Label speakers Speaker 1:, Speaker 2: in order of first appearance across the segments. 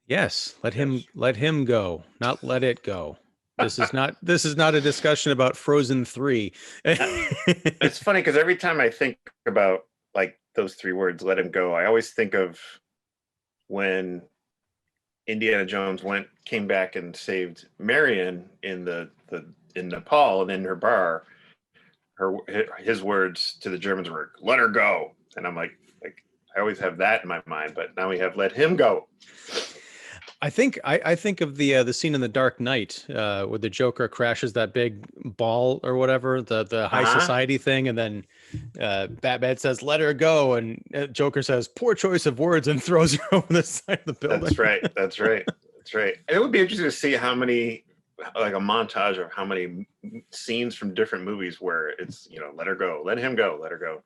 Speaker 1: Yes,
Speaker 2: Yes.
Speaker 1: let him go, not let it go. This is not a discussion about Frozen 3.
Speaker 2: It's funny because every time I think about like those three words, let him go, I always think of when Indiana Jones came back and saved Marion in the in Nepal and in her bar. Her his words to the Germans were "Let her go," and I'm like I always have that in my mind, but now we have "Let him go."
Speaker 1: I think of the scene in The Dark Knight where the Joker crashes that big ball or whatever, the
Speaker 2: Uh
Speaker 1: high
Speaker 2: huh.
Speaker 1: society thing, and then Batman says "Let her go," and Joker says "Poor choice of words" and throws her over the side of the building.
Speaker 2: That's right. That's right. That's right. And it would be interesting to see how many, like a montage of how many scenes from different movies where it's let her go, let him go, let her go.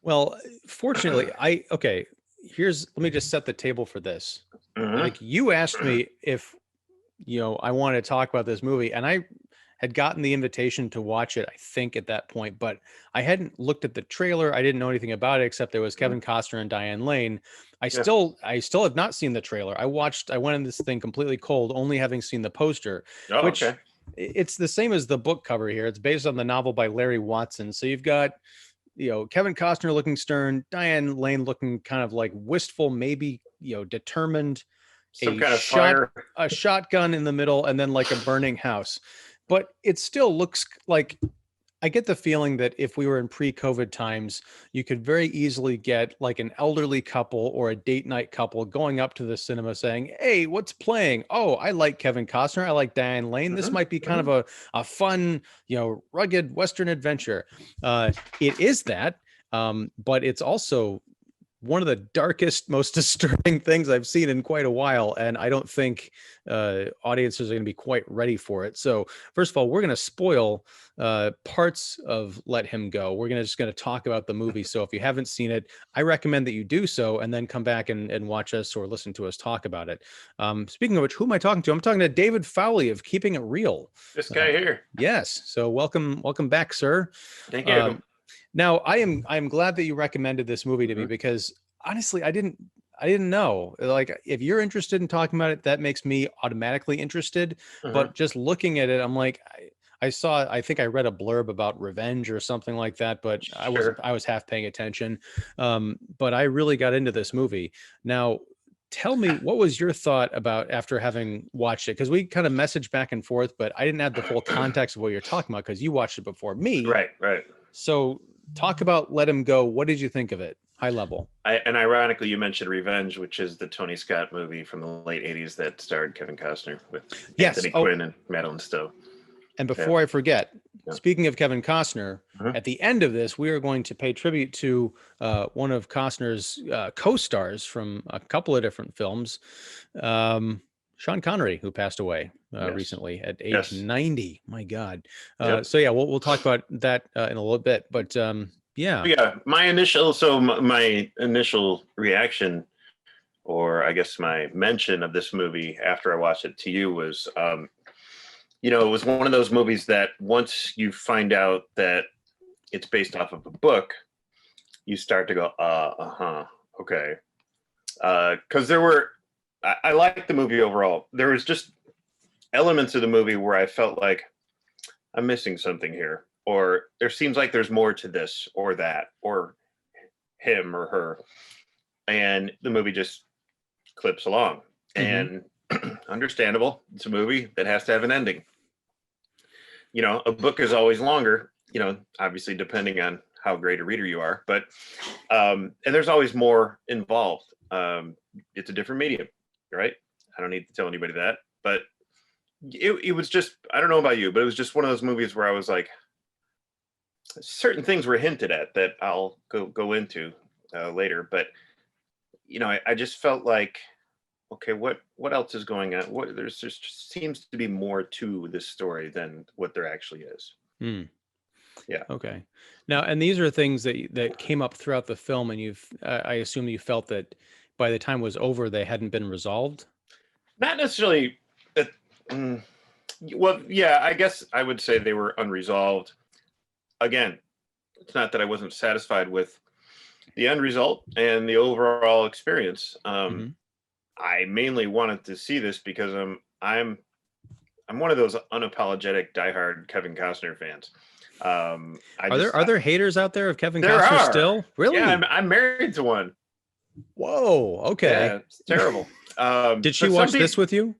Speaker 1: Well, fortunately, I okay. Here's let me just set the table for this.
Speaker 2: Mm-hmm.
Speaker 1: Like you asked me if I wanted to talk about this movie, and I had gotten the invitation to watch it, I think, at that point, but I hadn't looked at the trailer. I didn't know anything about it except there was
Speaker 2: Mm-hmm.
Speaker 1: Kevin Costner and Diane Lane.
Speaker 2: Yeah.
Speaker 1: I still have not seen the trailer. I went in this thing completely cold, only having seen the poster,
Speaker 2: Oh,
Speaker 1: which
Speaker 2: okay.
Speaker 1: it's the same as the book cover here. It's based on the novel by Larry Watson. So you've got Kevin Costner looking stern, Diane Lane looking kind of like wistful, maybe, determined,
Speaker 2: Some
Speaker 1: a
Speaker 2: kind of
Speaker 1: shot
Speaker 2: fire.
Speaker 1: a shotgun in the middle, and then like a burning house. But it still looks like, I get the feeling that if we were in pre-COVID times, you could very easily get like an elderly couple or a date night couple going up to the cinema saying, "Hey, what's playing? Oh, I like Kevin Costner. I like Diane Lane. This
Speaker 2: Mm-hmm.
Speaker 1: might be kind
Speaker 2: Mm-hmm.
Speaker 1: of a fun, rugged Western adventure." It is that, but it's also one of the darkest, most disturbing things I've seen in quite a while, and I don't think audiences are going to be quite ready for it. So, first of all, we're going to spoil parts of Let Him Go. We're just going to talk about the movie. So, if you haven't seen it, I recommend that you do so, and then come back and watch us or listen to us talk about it. Speaking of which, who am I talking to? I'm talking to David Fowley of Keeping It Real.
Speaker 2: This guy
Speaker 1: Uh,
Speaker 2: here.
Speaker 1: yes. So, welcome back, sir.
Speaker 2: Thank you.
Speaker 1: Um, now, I am glad that you recommended this movie to me
Speaker 2: Mm-hmm.
Speaker 1: because honestly, I didn't know. Like, if you're interested in talking about it, that makes me automatically interested.
Speaker 2: Mm-hmm.
Speaker 1: But just looking at it, I'm like, I saw. I think I read a blurb about revenge or something like that, but
Speaker 2: Sure.
Speaker 1: I was half paying attention. But I really got into this movie. Now, tell me, what was your thought about after having watched it? Because we kind of messaged back and forth, but I didn't have the full context of what you're talking about because you watched it before me.
Speaker 2: Right. Right.
Speaker 1: So talk about Let Him Go. What did you think of it? High level.
Speaker 2: And ironically, you mentioned Revenge, which is the Tony Scott movie from the late '80s that starred Kevin Costner with
Speaker 1: Yes.
Speaker 2: Anthony
Speaker 1: Oh,
Speaker 2: Quinn and Madeline Stowe.
Speaker 1: and
Speaker 2: Yeah.
Speaker 1: before I forget,
Speaker 2: Yeah.
Speaker 1: speaking of Kevin Costner,
Speaker 2: Mm-hmm.
Speaker 1: at the end of this, we are going to pay tribute to one of Costner's co-stars from a couple of different films, Sean Connery, who passed away
Speaker 2: Yes.
Speaker 1: recently at age
Speaker 2: Yes.
Speaker 1: 90. My God.
Speaker 2: Yep.
Speaker 1: So yeah, we'll talk about that in a little bit. But yeah.
Speaker 2: Yeah. My initial reaction, or I guess my mention of this movie after I watched it to you was, it was one of those movies that once you find out that it's based off of a book, you start to go, huh, okay. Because I liked the movie overall. There was just elements of the movie where I felt like I'm missing something here, or there seems like there's more to this or that, or him or her. And the movie just clips along.
Speaker 1: Hmm.
Speaker 2: And understandable. It's a movie that has to have an ending. A book is always longer, obviously depending on how great a reader you are, but and there's always more involved. It's a different medium, right? I don't need to tell anybody that, but it was just, I don't know about you, but it was just one of those movies where I was like, certain things were hinted at that I'll go into later, but I just felt like, okay, what else is going on? There's just seems to be more to this story than what there actually is.
Speaker 1: Hmm.
Speaker 2: Yeah.
Speaker 1: Okay. Now, and these are things that came up throughout the film, and I assume you felt that by the time it was over, they hadn't been resolved.
Speaker 2: Not necessarily that. mm, well, yeah, I guess I would say they were unresolved. Again, it's not that I wasn't satisfied with the end result and the overall experience.
Speaker 1: Hmm.
Speaker 2: I mainly wanted to see this because I'm one of those unapologetic diehard Kevin Costner fans.
Speaker 1: Are there haters out there of Kevin
Speaker 2: There
Speaker 1: Costner
Speaker 2: are.
Speaker 1: still? Really?
Speaker 2: Yeah, I'm married to one.
Speaker 1: Whoa. Okay.
Speaker 2: Yeah, it's terrible.
Speaker 1: Did she watch this with you?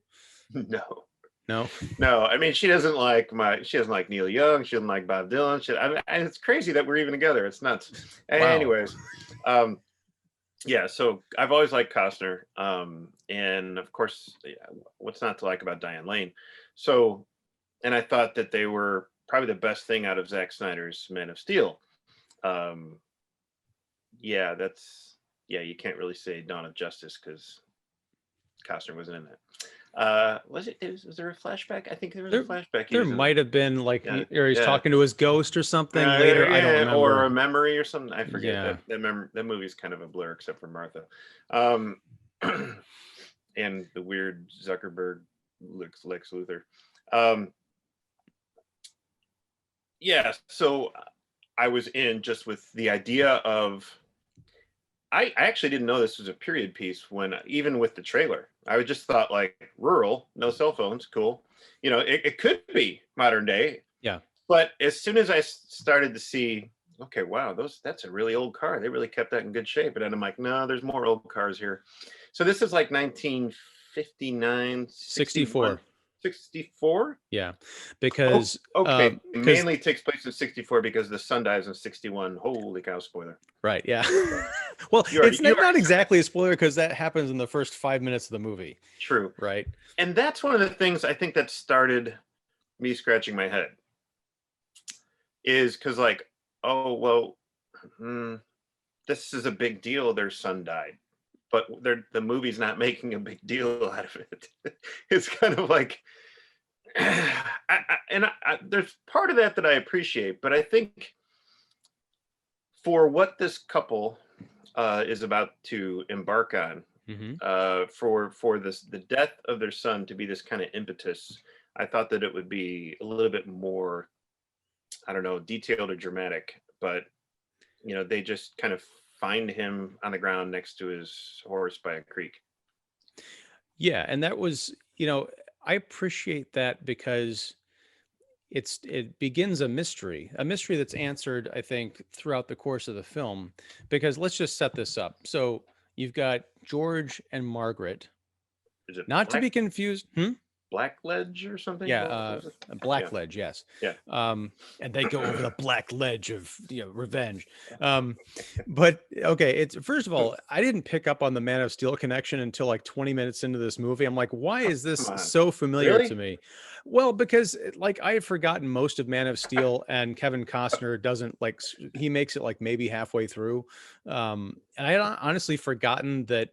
Speaker 2: No.
Speaker 1: No.
Speaker 2: No, I mean she doesn't like Neil Young. She doesn't like Bob Dylan. It's crazy that we're even together. It's nuts.
Speaker 1: Wow.
Speaker 2: Anyways, yeah. So I've always liked Costner, and of course, yeah, what's not to like about Diane Lane? So, and I thought that they were probably the best thing out of Zack Snyder's Man of Steel. Yeah, you can't really say Dawn of Justice because Costner wasn't in that. Was there a flashback? I think there was a flashback.
Speaker 1: There might have been, like, or he's talking to his ghost or something later. I don't remember.
Speaker 2: Or a memory or something. I forget.
Speaker 1: Yeah.
Speaker 2: That movie's kind of a blur except for Martha. And the weird Zuckerberg Lex Luthor. Yeah, so I was in just with the idea of, I actually didn't know this was a period piece even with the trailer. I just thought like rural, no cell phones, cool. You know, it could be modern day.
Speaker 1: Yeah.
Speaker 2: But as soon as I started to see, okay, wow, that's a really old car. They really kept that in good shape. And then I'm like, no, there's more old cars here. So this is like 1959,
Speaker 1: 64.
Speaker 2: 64?
Speaker 1: Yeah, because
Speaker 2: okay, mainly takes place in 64 because the sun dies in 61. Holy cow, spoiler.
Speaker 1: Right, yeah. Well, it's not exactly a spoiler because that happens in the first 5 minutes of the movie.
Speaker 2: True.
Speaker 1: Right.
Speaker 2: And that's one of the things I think that started me scratching my head. Is because like, oh, well, this is a big deal. Their son died. But the movie's not making a big deal out of it. It's kind of like, there's part of that I appreciate, but I think for what this couple is about to embark on, for the death of their son to be this kind of impetus, I thought that it would be a little bit more, I don't know, detailed or dramatic. But you know, they just kind of find him on the ground next to his horse by a creek.
Speaker 1: Yeah, and that was, you know, I appreciate that because it begins a mystery that's answered, I think, throughout the course of the film. Because let's just set this up. So you've got George and Margaret.
Speaker 2: Is it
Speaker 1: not to be confused?
Speaker 2: Blackledge or something?
Speaker 1: Yeah, Blackledge, yes.
Speaker 2: Yeah.
Speaker 1: And they go over the black ledge of, you know, revenge. But okay, it's first of all, I didn't pick up on the Man of Steel connection until like 20 minutes into this movie. I'm like, why is this so familiar to me? Well, because like I had forgotten most of Man of Steel, and Kevin Costner doesn't, like, he makes it like maybe halfway through. And I had honestly forgotten that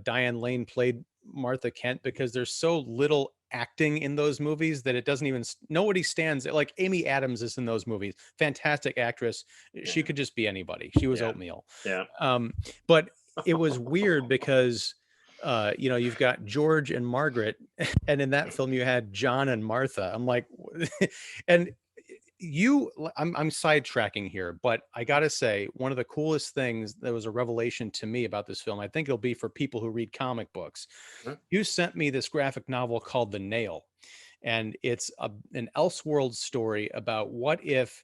Speaker 1: Diane Lane played Martha Kent because there's so little acting in those movies that it doesn't even, nobody stands, like Amy Adams is in those movies, fantastic actress. She could just be anybody. She was oatmeal. But it was weird because you know, you've got George and Margaret, and in that film you had John and Martha. I'm like, and I'm sidetracking here, but I gotta say, one of the coolest things that was a revelation to me about this film, I think it'll be for people who read comic books. You sent me this graphic novel called The Nail, and it's an Elseworld story about what if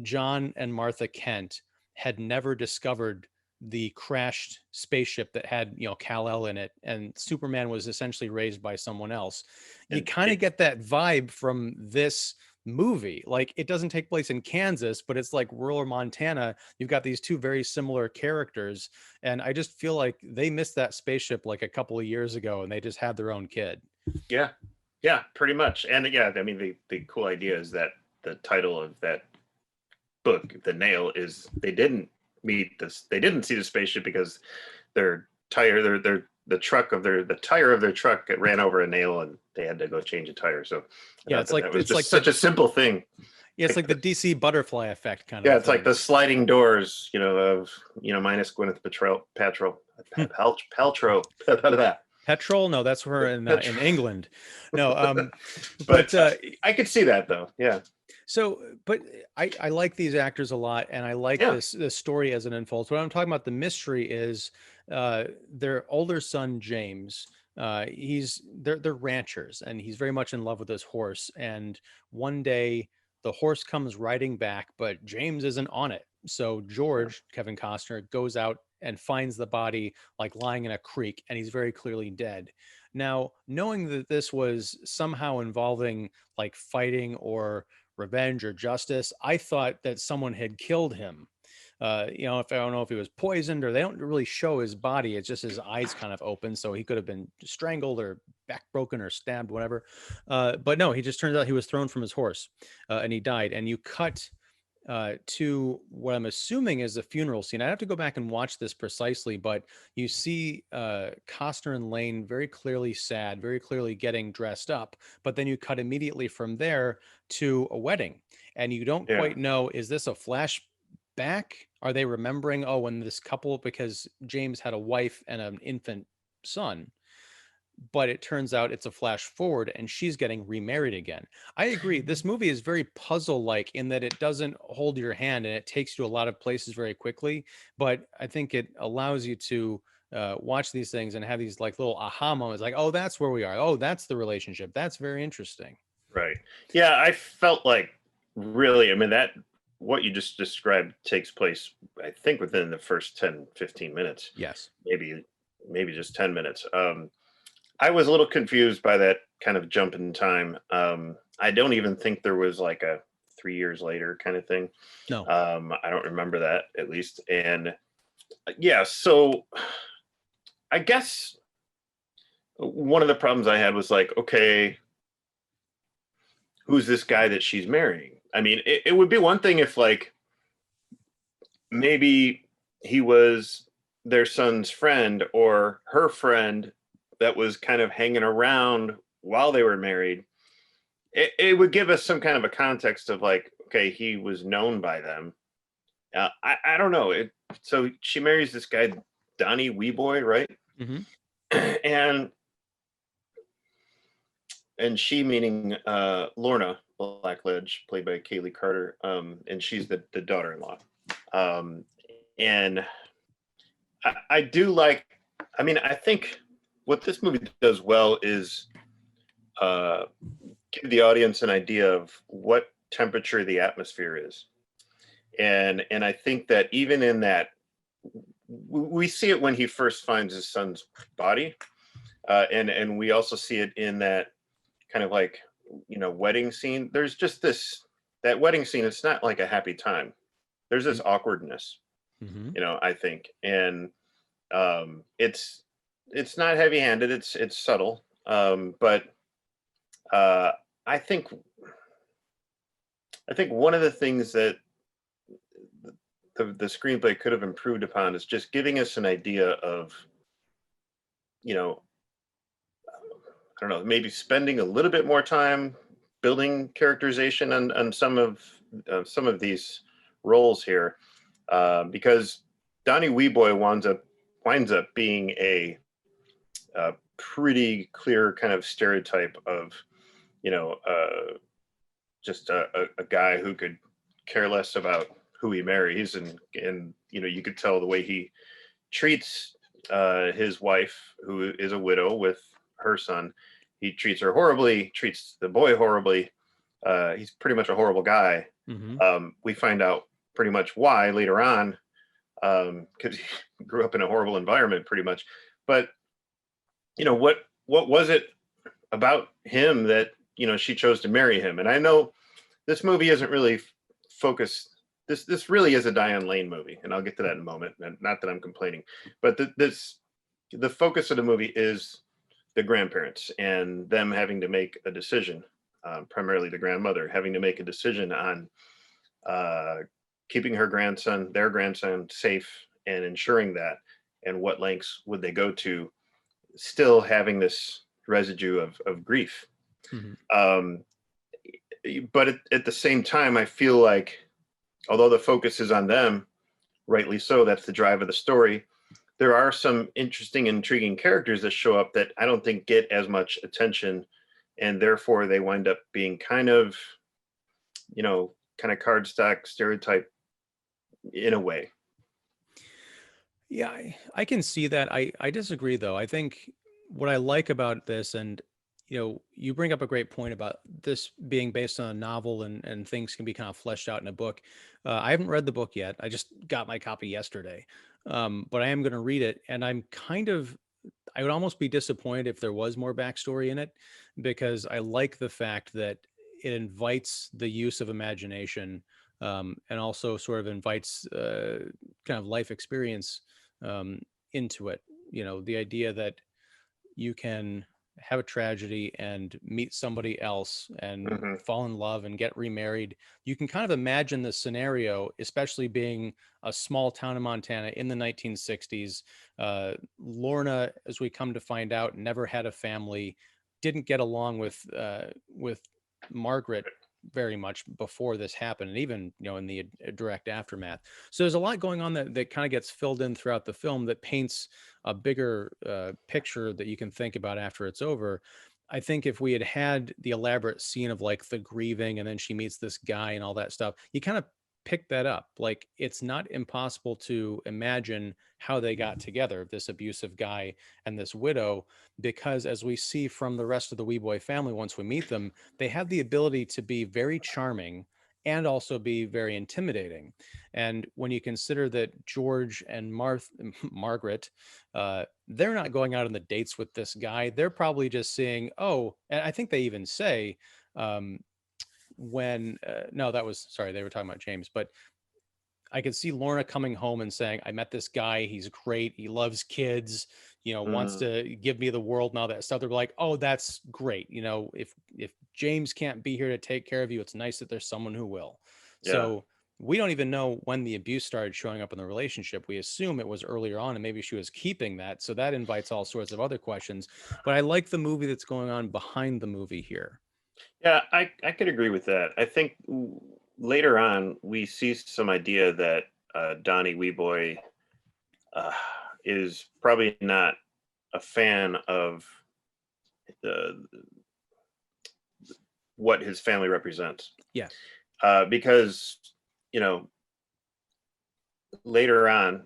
Speaker 1: John and Martha Kent had never discovered the crashed spaceship that had, you know, Kal-El in it, and Superman was essentially raised by someone else. You kind of get that vibe from this movie. Like, it doesn't take place in Kansas, but it's like rural Montana. You've got these two very similar characters, and I just feel like they missed that spaceship like a couple of years ago, and they just had their own kid. Yeah, pretty much. And yeah, I mean, the cool idea is that the title of that book, The Nail, is they didn't see the spaceship because the tire of their truck ran over a nail and they had to go change a tire. So yeah, it's like
Speaker 2: such a simple thing.
Speaker 1: Yeah, it's like the DC butterfly effect kind of.
Speaker 2: Yeah, it's like the sliding doors, you know, of, you know, minus Gwyneth Paltrow.
Speaker 1: Petrol? No, that's where in England. No,
Speaker 2: But
Speaker 1: but
Speaker 2: I could see that though. Yeah.
Speaker 1: so, but I like these actors a lot, and I like
Speaker 2: Yeah.
Speaker 1: this story as it unfolds. What I'm talking about, the mystery is their older son James. They're ranchers, and he's very much in love with his horse. And one day, the horse comes riding back, but James isn't on it. So George, Kevin Costner, goes out and finds the body like lying in a creek, and he's very clearly dead. Now, knowing that this was somehow involving like fighting or revenge or justice, I thought that someone had killed him. If I don't know if he was poisoned, or they don't really show his body. It's just his eyes kind of open, so he could have been strangled or back broken or stabbed, whatever. But no, he just turns out he was thrown from his horse, and he died. And you cut to what I'm assuming is a funeral scene. I have to go back and watch this precisely, but you see Costner and Lane very clearly sad, very clearly getting dressed up. But then you cut immediately from there to a wedding, and you don't
Speaker 2: Yeah.
Speaker 1: quite know, is this a flashback? Are they remembering, oh, when this couple, because James had a wife and an infant son, but it turns out it's a flash forward and she's getting remarried again. I agree. This movie is very puzzle like in that it doesn't hold your hand and it takes you to a lot of places very quickly. But I think it allows you to watch these things and have these like little aha moments like, oh, that's where we are. Oh, that's the relationship. That's very interesting.
Speaker 2: Right. Yeah. I felt like really, I mean, that what you just described takes place, I think, within the first 10, 15 minutes.
Speaker 1: Yes.
Speaker 2: Maybe just 10 minutes. I was a little confused by that kind of jump in time. I don't even think there was like a 3 years later kind of thing.
Speaker 1: No.
Speaker 2: I don't remember that at least. And yeah, so I guess one of the problems I had was like, okay, who's this guy that she's marrying? I mean, it would be one thing if like maybe he was their son's friend or her friend that was kind of hanging around while they were married. It would give us some kind of a context of like, okay, he was known by them. I don't know. So she marries this guy, Donnie Weeboy, right?
Speaker 1: Mm-hmm.
Speaker 2: And she, meaning Lorna Blackledge, played by Kaylee Carter, and she's the daughter-in-law. And I do like, I mean, I think what this movie does well is give the audience an idea of what temperature the atmosphere is. And I think that even in that, we see it when he first finds his son's body. And we also see it in that kind of like, wedding scene. There's just that wedding scene. It's not like a happy time. There's this awkwardness, I think. And it's not heavy handed. It's subtle. But I think one of the things that the screenplay could have improved upon is just giving us an idea of, I don't know, maybe spending a little bit more time building characterization on some of these roles here, because Donnie Weeboy winds up being a pretty clear kind of stereotype of, just a guy who could care less about who he marries, and you could tell the way he treats his wife, who is a widow with her son. He treats her horribly, treats the boy horribly. He's pretty much a horrible guy. We find out pretty much why later on, because he grew up in a horrible environment pretty much. But what was it about him that she chose to marry him? And I know this movie isn't really focused. This really is a Diane Lane movie, and I'll get to that in a moment. And not that I'm complaining, but the focus of the movie is the grandparents and them having to make a decision, primarily the grandmother having to make a decision on keeping their grandson safe and ensuring that, and what lengths would they go to, still having this residue of grief. But at the same time, I feel like, although the focus is on them, rightly so, that's the drive of the story, there are some interesting, intriguing characters that show up that I don't think get as much attention, and therefore they wind up being kind of, kind of cardstock stereotype in a way.
Speaker 1: Yeah, I can see that. I disagree though. I think what I like about this, and you bring up a great point about this being based on a novel, and things can be kind of fleshed out in a book. I haven't read the book yet. I just got my copy yesterday. But I am going to read it, and I would almost be disappointed if there was more backstory in it, because I like the fact that it invites the use of imagination, and also sort of invites kind of life experience um, into it. The idea that you can have a tragedy and meet somebody else and
Speaker 2: Hmm.
Speaker 1: fall in love and get remarried. You can kind of imagine the scenario, especially being a small town in Montana in the 1960s. Lorna, as we come to find out, never had a family, didn't get along with Margaret very much before this happened, and even in the direct aftermath. So there's a lot going on that kind of gets filled in throughout the film that paints a bigger picture that you can think about after it's over. I think if we had had the elaborate scene of like the grieving, and then she meets this guy and all that stuff, you kind of pick that up. Like, it's not impossible to imagine how they got together, this abusive guy and this widow, because as we see from the rest of the Wee Boy family, once we meet them, they have the ability to be very charming and also be very intimidating. And when you consider that George and Margaret, they're not going out on the dates with this guy. They're probably just seeing, oh, and I think they even say, um, when, no, that was, sorry, they were talking about James, but I could see Lorna coming home and saying, I met this guy. He's great. He loves kids, wants
Speaker 2: Mm,
Speaker 1: to give me the world and all that stuff. They're like, oh, that's great. If James can't be here to take care of you, it's nice that there's someone who will.
Speaker 2: yeah.
Speaker 1: So we don't even know when the abuse started showing up in the relationship. We assume it was earlier on, and maybe she was keeping that. So that invites all sorts of other questions. But I like the movie that's going on behind the movie here.
Speaker 2: Yeah, I could agree with that. I think later on we see some idea that Donnie Weeboy uh, is probably not a fan of the what his family represents,
Speaker 1: Yeah.
Speaker 2: because you know later on,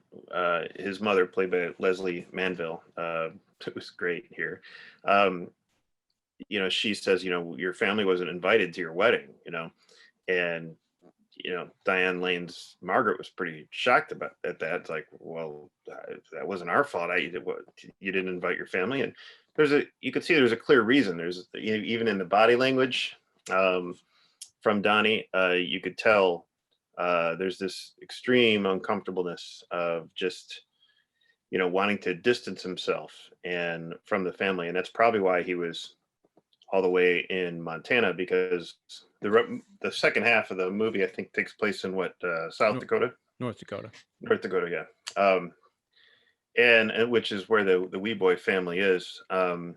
Speaker 2: his mother, played by Leslie Manville, it was great here. Um, she says, your family wasn't invited to your wedding, and Diane Lane's Margaret was pretty shocked about at that. It's like, well, that wasn't our fault. What, you didn't invite your family, and you could see there's a clear reason. There's even in the body language um, from Donnie, you could tell there's this extreme uncomfortableness of just wanting to distance himself and from the family, and that's probably why he was all the way in Montana, because the second half of the movie I think takes place in what, South
Speaker 1: Nor-
Speaker 2: Dakota,
Speaker 1: North Dakota.
Speaker 2: North Dakota, yeah, and which is where the Wee Boy family is, and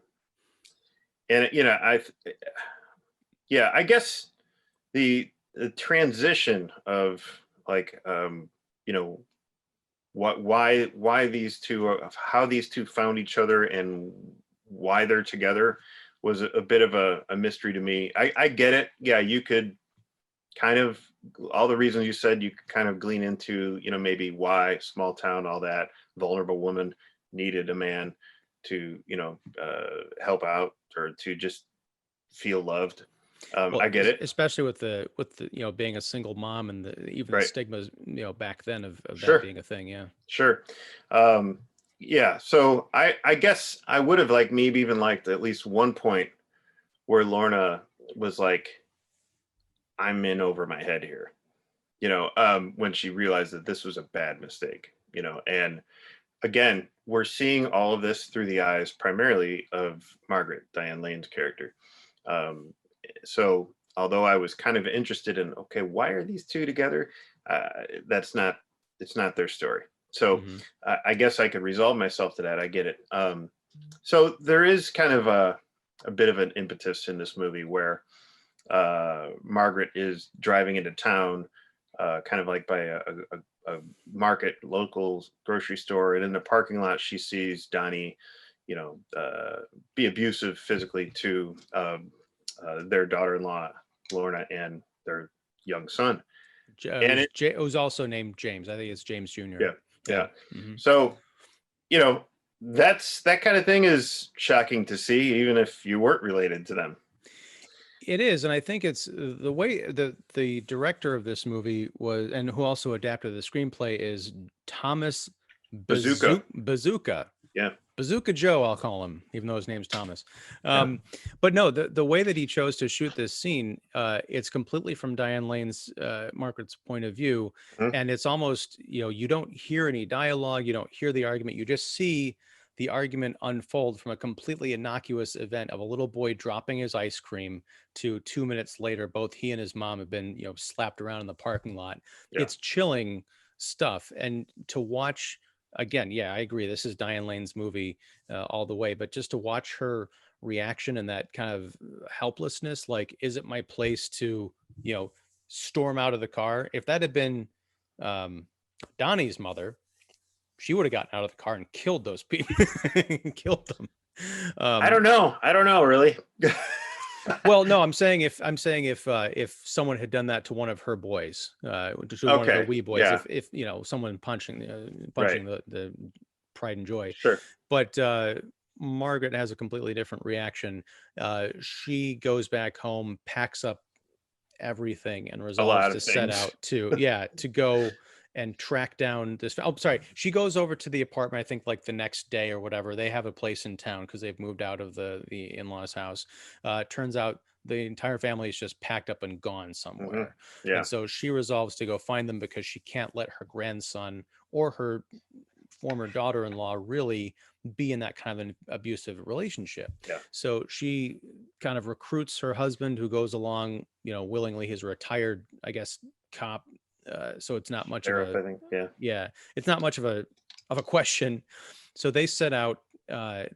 Speaker 2: I guess the transition of like you know why these two of how these two found each other and why they're together was a bit of a mystery to me. I get it. Yeah, you could kind of, all the reasons you said, you could kind of glean into, maybe why small town, all that, vulnerable woman needed a man to, help out or to just feel loved.
Speaker 1: Well,
Speaker 2: I get it.
Speaker 1: especially with the being a single mom, and even the
Speaker 2: Right.
Speaker 1: stigmas back then of that
Speaker 2: Sure.
Speaker 1: being a thing. Yeah.
Speaker 2: Sure. Um, yeah. So I guess I would have like maybe even liked at least one point where Lorna was like, I'm in over my head here, when she realized that this was a bad mistake, and again, we're seeing all of this through the eyes primarily of Margaret, Diane Lane's character. Um, so although I was kind of interested in, okay, why are these two together? That's not, it's not their story. So
Speaker 1: Hmm.
Speaker 2: I guess I could resolve myself to that. I get it. So there is kind of a bit of an impetus in this movie where Margaret is driving into town kind of like by a market, local grocery store, and in the parking lot, she sees Donnie, be abusive physically to their daughter-in-law Lorna and their young son. And
Speaker 1: it was also named James. I think it's James Jr.
Speaker 2: Yeah.
Speaker 1: Mm-hmm.
Speaker 2: So, that kind of thing is shocking to see, even if you weren't related to them.
Speaker 1: It is, and I think it's the way the director of this movie was, and who also adapted the screenplay, is Thomas Bezucha.
Speaker 2: Yeah.
Speaker 1: Bazooka Joe, I'll call him, even though his name's Thomas. But no, the way that he chose to shoot this scene, it's completely from Diane Lane's, Margaret's point of view.
Speaker 2: Mm-hmm.
Speaker 1: And it's almost, you don't hear any dialogue, you don't hear the argument, you just see the argument unfold from a completely innocuous event of a little boy dropping his ice cream to 2 minutes later, both he and his mom have been, slapped around in the parking lot. Yeah. It's chilling stuff. And to watch, again, yeah, I agree, this is Diane Lane's movie all the way, but just to watch her reaction and that kind of helplessness, like, is it my place to, storm out of the car? If that had been Donnie's mother, she would have gotten out of the car and killed those people. Killed them.
Speaker 2: I don't know really.
Speaker 1: Well, no, I'm saying if someone had done that to one of her boys, to one of the wee boys, yeah. if someone punching right. the pride and joy,
Speaker 2: sure.
Speaker 1: But Margaret has a completely different reaction. She goes back home, packs up everything, and resolves to set out to go and track down this. Oh, sorry. She goes over to the apartment, I think like the next day or whatever. They have a place in town because they've moved out of the in-laws house. Turns out the entire family is just packed up and gone somewhere.
Speaker 2: Mm-hmm. Yeah.
Speaker 1: And so she resolves to go find them because she can't let her grandson or her former daughter-in-law really be in that kind of an abusive relationship.
Speaker 2: Yeah.
Speaker 1: So she kind of recruits her husband, who goes along, willingly. He's a retired, I guess, cop. So it's not much
Speaker 2: Sheriff, I think.
Speaker 1: Yeah, it's not much of a question. So they set out.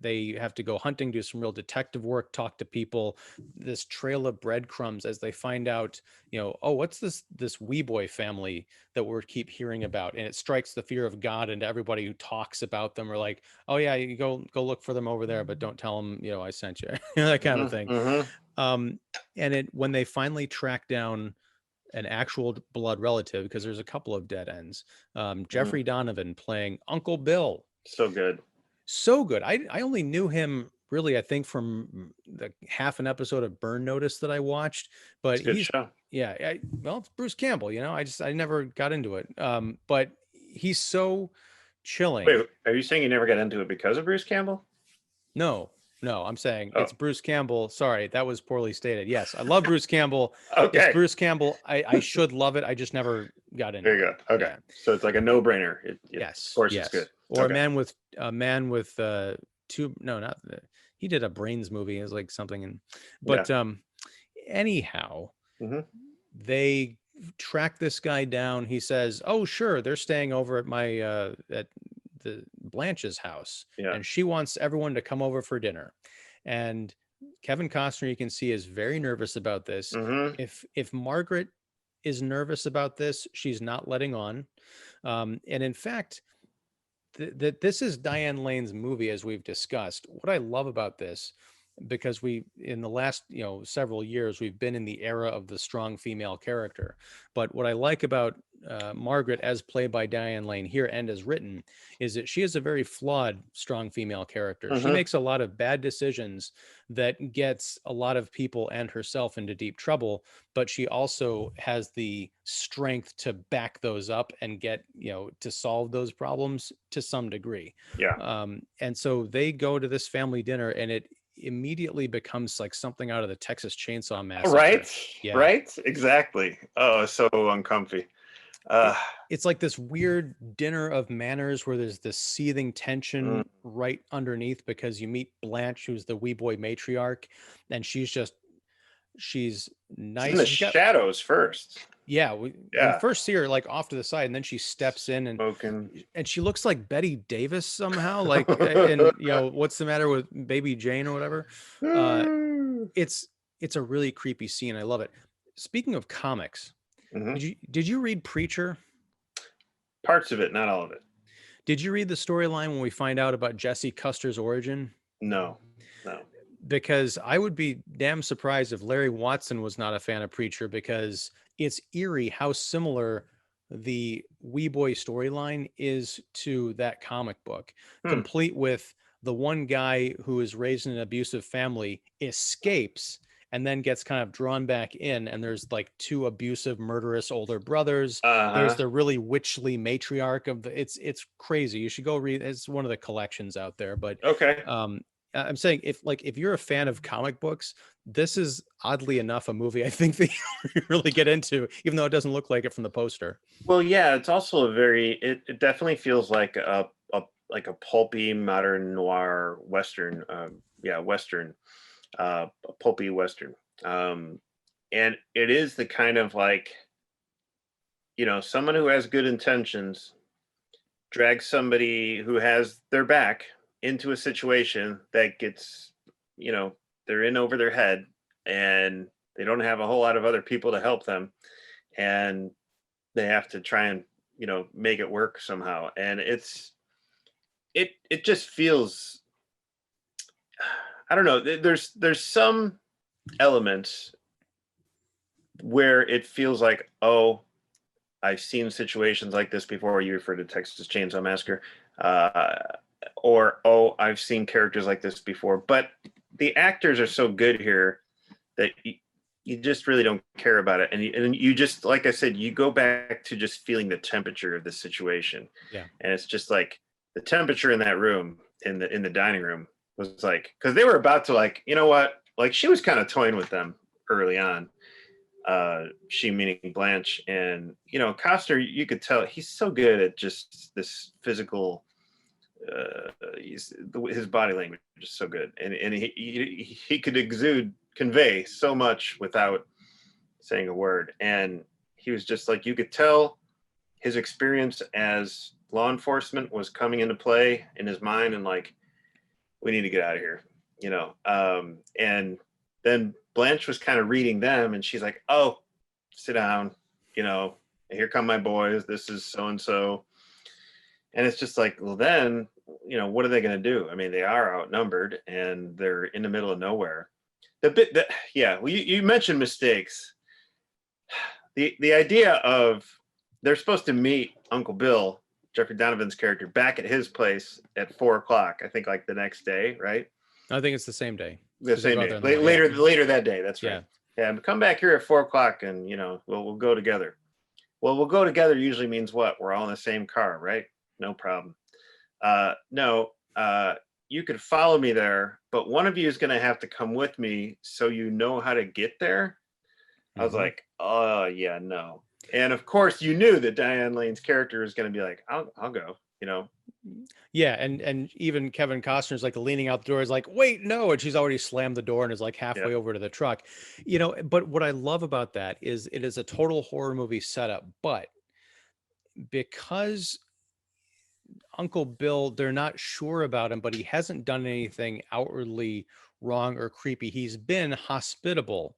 Speaker 1: They have to go hunting, do some real detective work, talk to people. This trail of breadcrumbs as they find out, what's this wee boy family that we keep hearing about, and it strikes the fear of God into everybody who talks about them. Or like, oh yeah, you go look for them over there, but don't tell them, I sent you, that kind of thing.
Speaker 2: Mm-hmm.
Speaker 1: And when they finally track down an actual blood relative, because there's a couple of dead ends. Jeffrey Donovan playing Uncle Bill.
Speaker 2: So good.
Speaker 1: I only knew him really, I think, from the half an episode of Burn Notice that I watched. But
Speaker 2: it's a good show.
Speaker 1: Yeah. Well, it's Bruce Campbell. I never got into it. But he's so chilling.
Speaker 2: Wait, are you saying you never got into it because of Bruce Campbell?
Speaker 1: No, I'm saying it's Bruce Campbell. Sorry, that was poorly stated. Yes, I love Bruce Campbell.
Speaker 2: Okay.
Speaker 1: It's Bruce Campbell. I should love it. I just never got into it.
Speaker 2: There you go. Okay. Yeah. So it's like a no-brainer.
Speaker 1: Yes.
Speaker 2: Of course it's good.
Speaker 1: Or a man with two, no, not he did a Brains movie. It was like something. Anyhow, they track this guy down. He says, oh, sure, they're staying over at my, at the Blanche's house, and she wants everyone to come over for dinner. And Kevin Costner, you can see, is very nervous about this. If Margaret is nervous about this, she's not letting on. And in fact, this is Diane Lane's movie, as we've discussed. What I love about this, because in the last several years, we've been in the era of the strong female character. But what I like about Margaret, as played by Diane Lane here and as written, is that she is a very flawed strong female character. She makes a lot of bad decisions that gets a lot of people and herself into deep trouble, but she also has the strength to back those up and get to solve those problems to some degree. And so they go to this family dinner, and it immediately becomes like something out of the Texas Chainsaw Massacre.
Speaker 2: Right, exactly. Oh, so uncomfy.
Speaker 1: It's like this weird dinner of manners where there's this seething tension right underneath, because you meet Blanche, who's the wee boy matriarch, and she's nice.
Speaker 2: In the shadows first.
Speaker 1: We first see her like off to the side, and then she steps in and she looks like Betty Davis somehow. Like, and what's the matter with Baby Jane or whatever? It's a really creepy scene. I love it. Speaking of comics,
Speaker 2: Hmm.
Speaker 1: Did you read Preacher?
Speaker 2: Parts of it, not all of it.
Speaker 1: Did you read the storyline when we find out about Jesse Custer's origin?
Speaker 2: No, no.
Speaker 1: Because I would be damn surprised if Larry Watson was not a fan of Preacher, because it's eerie how similar the Wee Boy storyline is to that comic book,
Speaker 2: Hmm.
Speaker 1: complete with the one guy who is raised in an abusive family escapes and then gets kind of drawn back in, and there's like two abusive murderous older brothers. There's
Speaker 2: Uh-huh.
Speaker 1: the really witchly matriarch of the, it's crazy. You should go read, it's one of the collections out there. But
Speaker 2: Okay.
Speaker 1: um I'm saying, if you're a fan of comic books, this is oddly enough a movie I think that you really get into, even though it doesn't look like it from the poster.
Speaker 2: Well, yeah, it's also a very it definitely feels like a pulpy modern noir western. Yeah, western, a pulpy western. Um, and it is the kind of like, someone who has good intentions drags somebody who has their back into a situation that gets, you know, they're in over their head, and they don't have a whole lot of other people to help them, and they have to try and, make it work somehow. And it just feels, I don't know, there's some elements where it feels like, oh, I've seen situations like this before. You refer to Texas Chainsaw Massacre, uh, or, oh, I've seen characters like this before. But the actors are so good here that you just really don't care about it, and you just, like I said, you go back to just feeling the temperature of the situation.
Speaker 1: Yeah.
Speaker 2: And it's just like the temperature in that room, in the dining room, was like, because they were about to, like, you know what, like, she was kind of toying with them early on, she meaning Blanche. And Costner, you could tell he's so good at just this physical, his body language is so good, and he could convey so much without saying a word. And he was just like, you could tell his experience as law enforcement was coming into play in his mind, and like, we need to get out of here, and then Blanche was kind of reading them, and she's like, oh, sit down, here come my boys, this is so and so. And it's just like, well, then, what are they going to do? I mean, they are outnumbered, and they're in the middle of nowhere. Yeah, well, you mentioned mistakes. The idea of, they're supposed to meet Uncle Bill, Jeffrey Donovan's character, back at his place at 4 o'clock, I think, like the next day, right?
Speaker 1: I think it's the same day.
Speaker 2: The same day,
Speaker 1: in the morning.
Speaker 2: later that day. That's
Speaker 1: Yeah.
Speaker 2: right. Yeah, but come back here at 4 o'clock, and we'll go together. Well, we'll go together usually means what? We're all in the same car, right? No problem. No, you could follow me there, but one of you is going to have to come with me so you know how to get there. I was like, oh, yeah, no. And of course, you knew that Diane Lane's character is going to be like, I'll go,
Speaker 1: Yeah, and even Kevin Costner's like leaning out the door, is like, wait, no, and she's already slammed the door and is like halfway
Speaker 2: Yeah.
Speaker 1: over to the truck. But what I love about that is it is a total horror movie setup, but because Uncle Bill, they're not sure about him, but he hasn't done anything outwardly wrong or creepy. He's been hospitable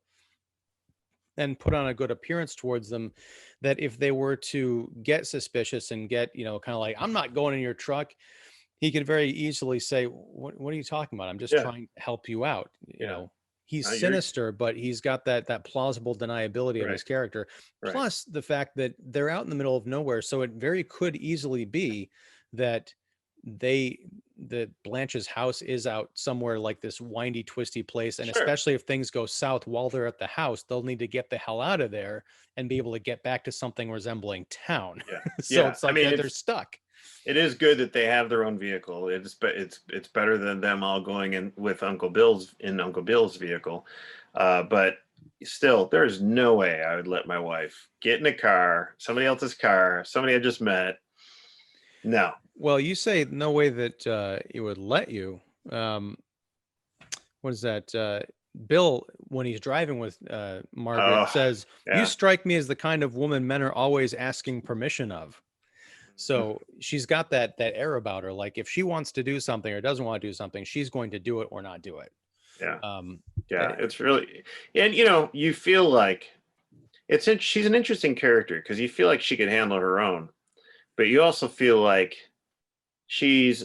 Speaker 1: and put on a good appearance towards them, that if they were to get suspicious and get, kind of like, I'm not going in your truck, he could very easily say, what are you talking about? I'm just
Speaker 2: Yeah.
Speaker 1: trying to help you out.
Speaker 2: Yeah.
Speaker 1: He's
Speaker 2: You're
Speaker 1: sinister, but he's got that plausible deniability of
Speaker 2: right.
Speaker 1: his character.
Speaker 2: Right.
Speaker 1: Plus the fact that they're out in the middle of nowhere. So it very could easily be that that Blanche's house is out somewhere like this windy, twisty place. And
Speaker 2: Sure.
Speaker 1: especially if things go south while they're at the house, they'll need to get the hell out of there and be able to get back to something resembling town.
Speaker 2: Yeah.
Speaker 1: So
Speaker 2: Yeah.
Speaker 1: it's like,
Speaker 2: I mean,
Speaker 1: they're stuck.
Speaker 2: it is good that they have their own vehicle. It's better than them all going in with Uncle Bill's vehicle. But still, there is no way I would let my wife get in a car, somebody else's car, somebody I just met. No.
Speaker 1: Well, you say no way that it would let you. What is that? Bill, when he's driving with Margaret, says,
Speaker 2: yeah.
Speaker 1: "You strike me as the kind of woman men are always asking permission of." So she's got that air about her. Like, if she wants to do something or doesn't want to do something, she's going to do it or not do it.
Speaker 2: Yeah. Yeah. It's really, and you feel like, she's an interesting character because you feel like she could handle her own, but you also feel like she's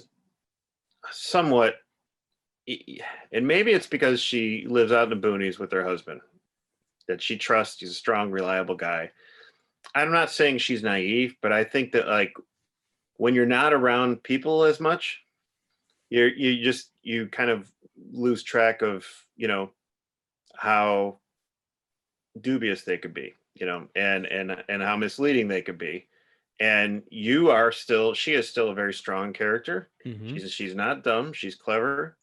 Speaker 2: somewhat, and maybe it's because she lives out in the boonies with her husband that she trusts. He's a strong, reliable guy. I'm not saying she's naive, but I think that like when you're not around people as much, you kind of lose track of, how dubious they could be, and how misleading they could be. And she is still a very strong character.
Speaker 1: Mm-hmm.
Speaker 2: She's not dumb, she's clever.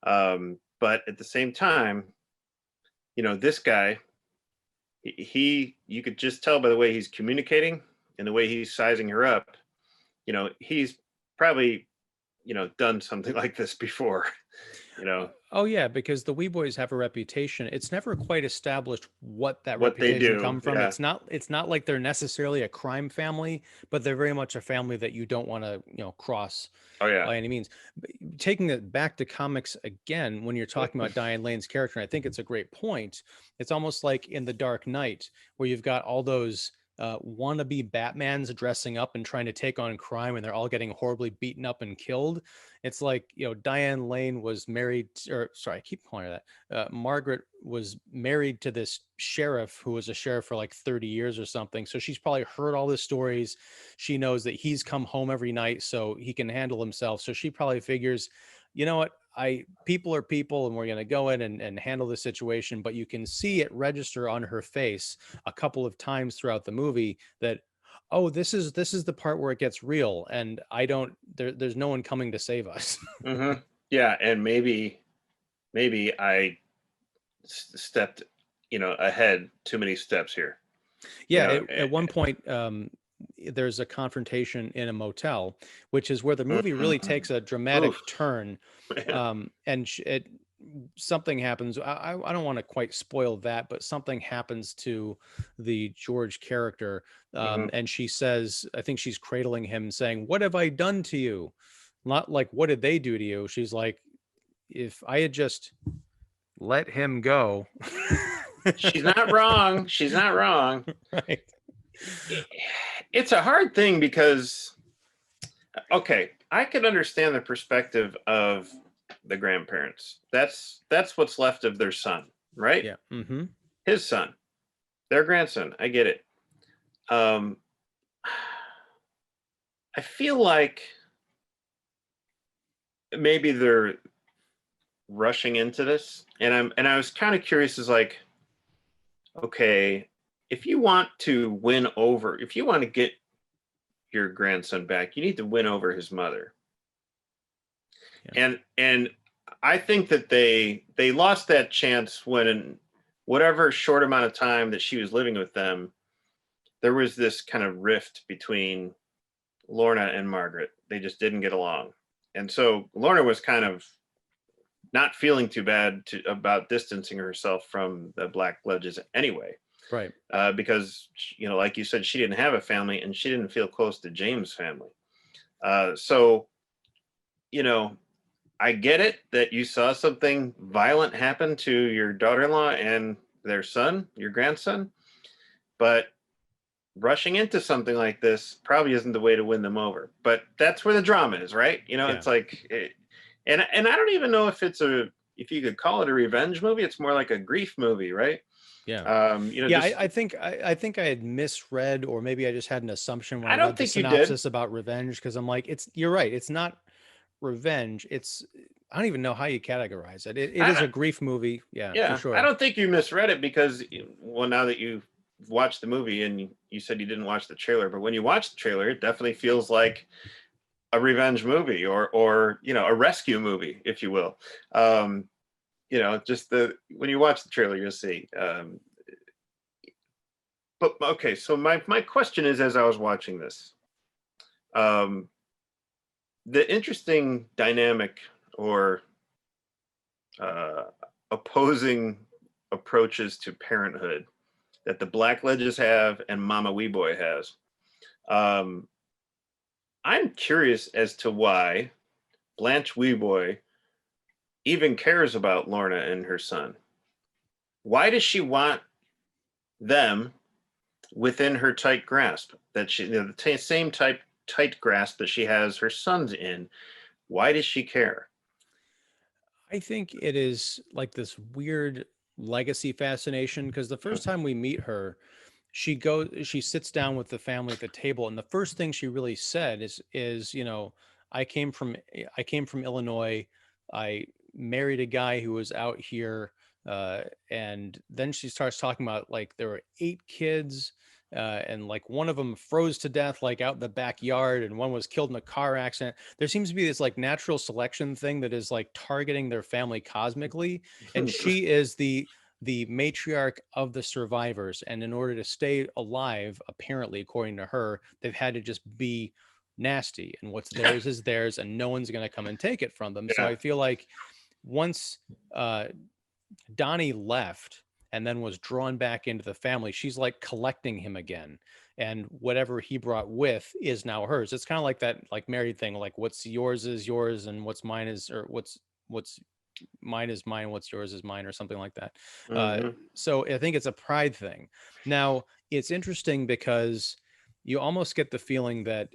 Speaker 2: But at the same time, this guy, you could just tell by the way he's communicating and the way he's sizing her up, he's probably, done something like this before,
Speaker 1: Oh yeah, because the Wee Boys have a reputation. It's never quite established what that
Speaker 2: what they
Speaker 1: reputation
Speaker 2: do.
Speaker 1: come from.
Speaker 2: Yeah.
Speaker 1: It's not like they're necessarily a crime family, but they're very much a family that you don't want to, cross
Speaker 2: Oh yeah.
Speaker 1: by any means. But taking it back to comics again, when you're talking about Diane Lane's character, and I think it's a great point. It's almost like in The Dark Knight, where you've got all those wannabe Batmans dressing up and trying to take on crime, and they're all getting horribly beaten up and killed. It's like, Diane Lane was married, or sorry, I keep calling her that. Margaret was married to this sheriff who was a sheriff for like 30 years or something. So she's probably heard all the stories. She knows that he's come home every night so he can handle himself. So she probably figures, you know what? People are people, and we're going to go in and handle the situation. But you can see it register on her face a couple of times throughout the movie that, oh, this is the part where it gets real, and there's no one coming to save us.
Speaker 2: Mm-hmm. Yeah, and maybe I stepped, ahead too many steps here.
Speaker 1: Yeah, at one point, there's a confrontation in a motel, which is where the movie really takes a dramatic
Speaker 2: Oof.
Speaker 1: turn. And something happens. I don't want to quite spoil that, but something happens to the George character. And she says, I think she's cradling him, saying, "What have I done to you?" Not like, "What did they do to you?" She's like, "If I had just let him go."
Speaker 2: She's not wrong. She's not wrong.
Speaker 1: Right.
Speaker 2: It's a hard thing because, okay, I could understand the perspective of the grandparents. That's what's left of their son, right?
Speaker 1: Yeah. Mm-hmm.
Speaker 2: His son, their grandson. I get it. I feel like maybe they're rushing into this, and I was kind of curious, is like, okay, if you want to get your grandson back, you need to win over his mother. Yeah. And I think that they lost that chance when, in whatever short amount of time that she was living with them, there was this kind of rift between Lorna and Margaret. They just didn't get along. And so Lorna was kind of not feeling too bad about distancing herself from the Black Ledges anyway.
Speaker 1: Right.
Speaker 2: Because, like you said, she didn't have a family and she didn't feel close to James' family. So, I get it that you saw something violent happen to your daughter-in-law and their son, your grandson, but rushing into something like this probably isn't the way to win them over. But that's where the drama is, right? It's like, and I don't even know if if you could call it a revenge movie. It's more like a grief movie, right?
Speaker 1: Yeah. I think I had misread, or maybe I just had an assumption when I read the synopsis about revenge, because I'm like, you're right. It's not revenge. I don't even know how you categorize it. It is a grief movie. Yeah, for sure.
Speaker 2: I don't think you misread it because, now that you've watched the movie and you said you didn't watch the trailer, but when you watch the trailer, it definitely feels like a revenge movie or a rescue movie, if you will. Just when you watch the trailer, you'll see. But okay, so my question is, as I was watching this, the interesting dynamic or opposing approaches to parenthood that the Blackledges have and Mama Wee Boy has. I'm curious as to why Blanche Wee Boy even cares about Lorna and her son. Why does she want them within her tight grasp, that she, the same tight grasp that she has her sons in. Why does she care?
Speaker 1: I think it is like this weird legacy fascination because the first time we meet her, she sits down with the family at the table, and the first thing she really said is I came from Illinois. I married a guy who was out here, and then she starts talking about like there were 8 kids, and like one of them froze to death like out in the backyard, and one was killed in a car accident. There seems to be this like natural selection thing that is like targeting their family cosmically, and she is the matriarch of the survivors, and in order to stay alive, apparently according to her, they've had to just be nasty, and what's theirs is theirs, and no one's going to come and take it from them. So
Speaker 2: Yeah.
Speaker 1: I feel like once Donnie left and then was drawn back into the family, she's like collecting him again, and whatever he brought with is now hers. It's kind of like that like married thing, like what's yours is yours and what's mine is, or what's mine is mine, what's yours is mine, or something like that. So I think it's a pride thing. Now it's interesting because you almost get the feeling that,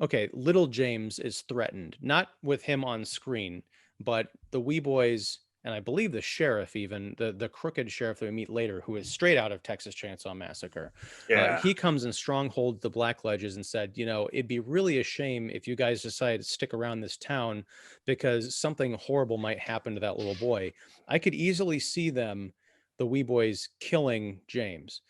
Speaker 1: okay, little James is threatened, not with him on screen, but the wee boys, and I believe the sheriff, even the crooked sheriff that we meet later, who is straight out of Texas Chainsaw Massacre.
Speaker 2: Yeah.
Speaker 1: He comes and strongholds the Black Ledges and said, it'd be really a shame if you guys decide to stick around this town because something horrible might happen to that little boy. I could easily see them, the wee boys, killing James.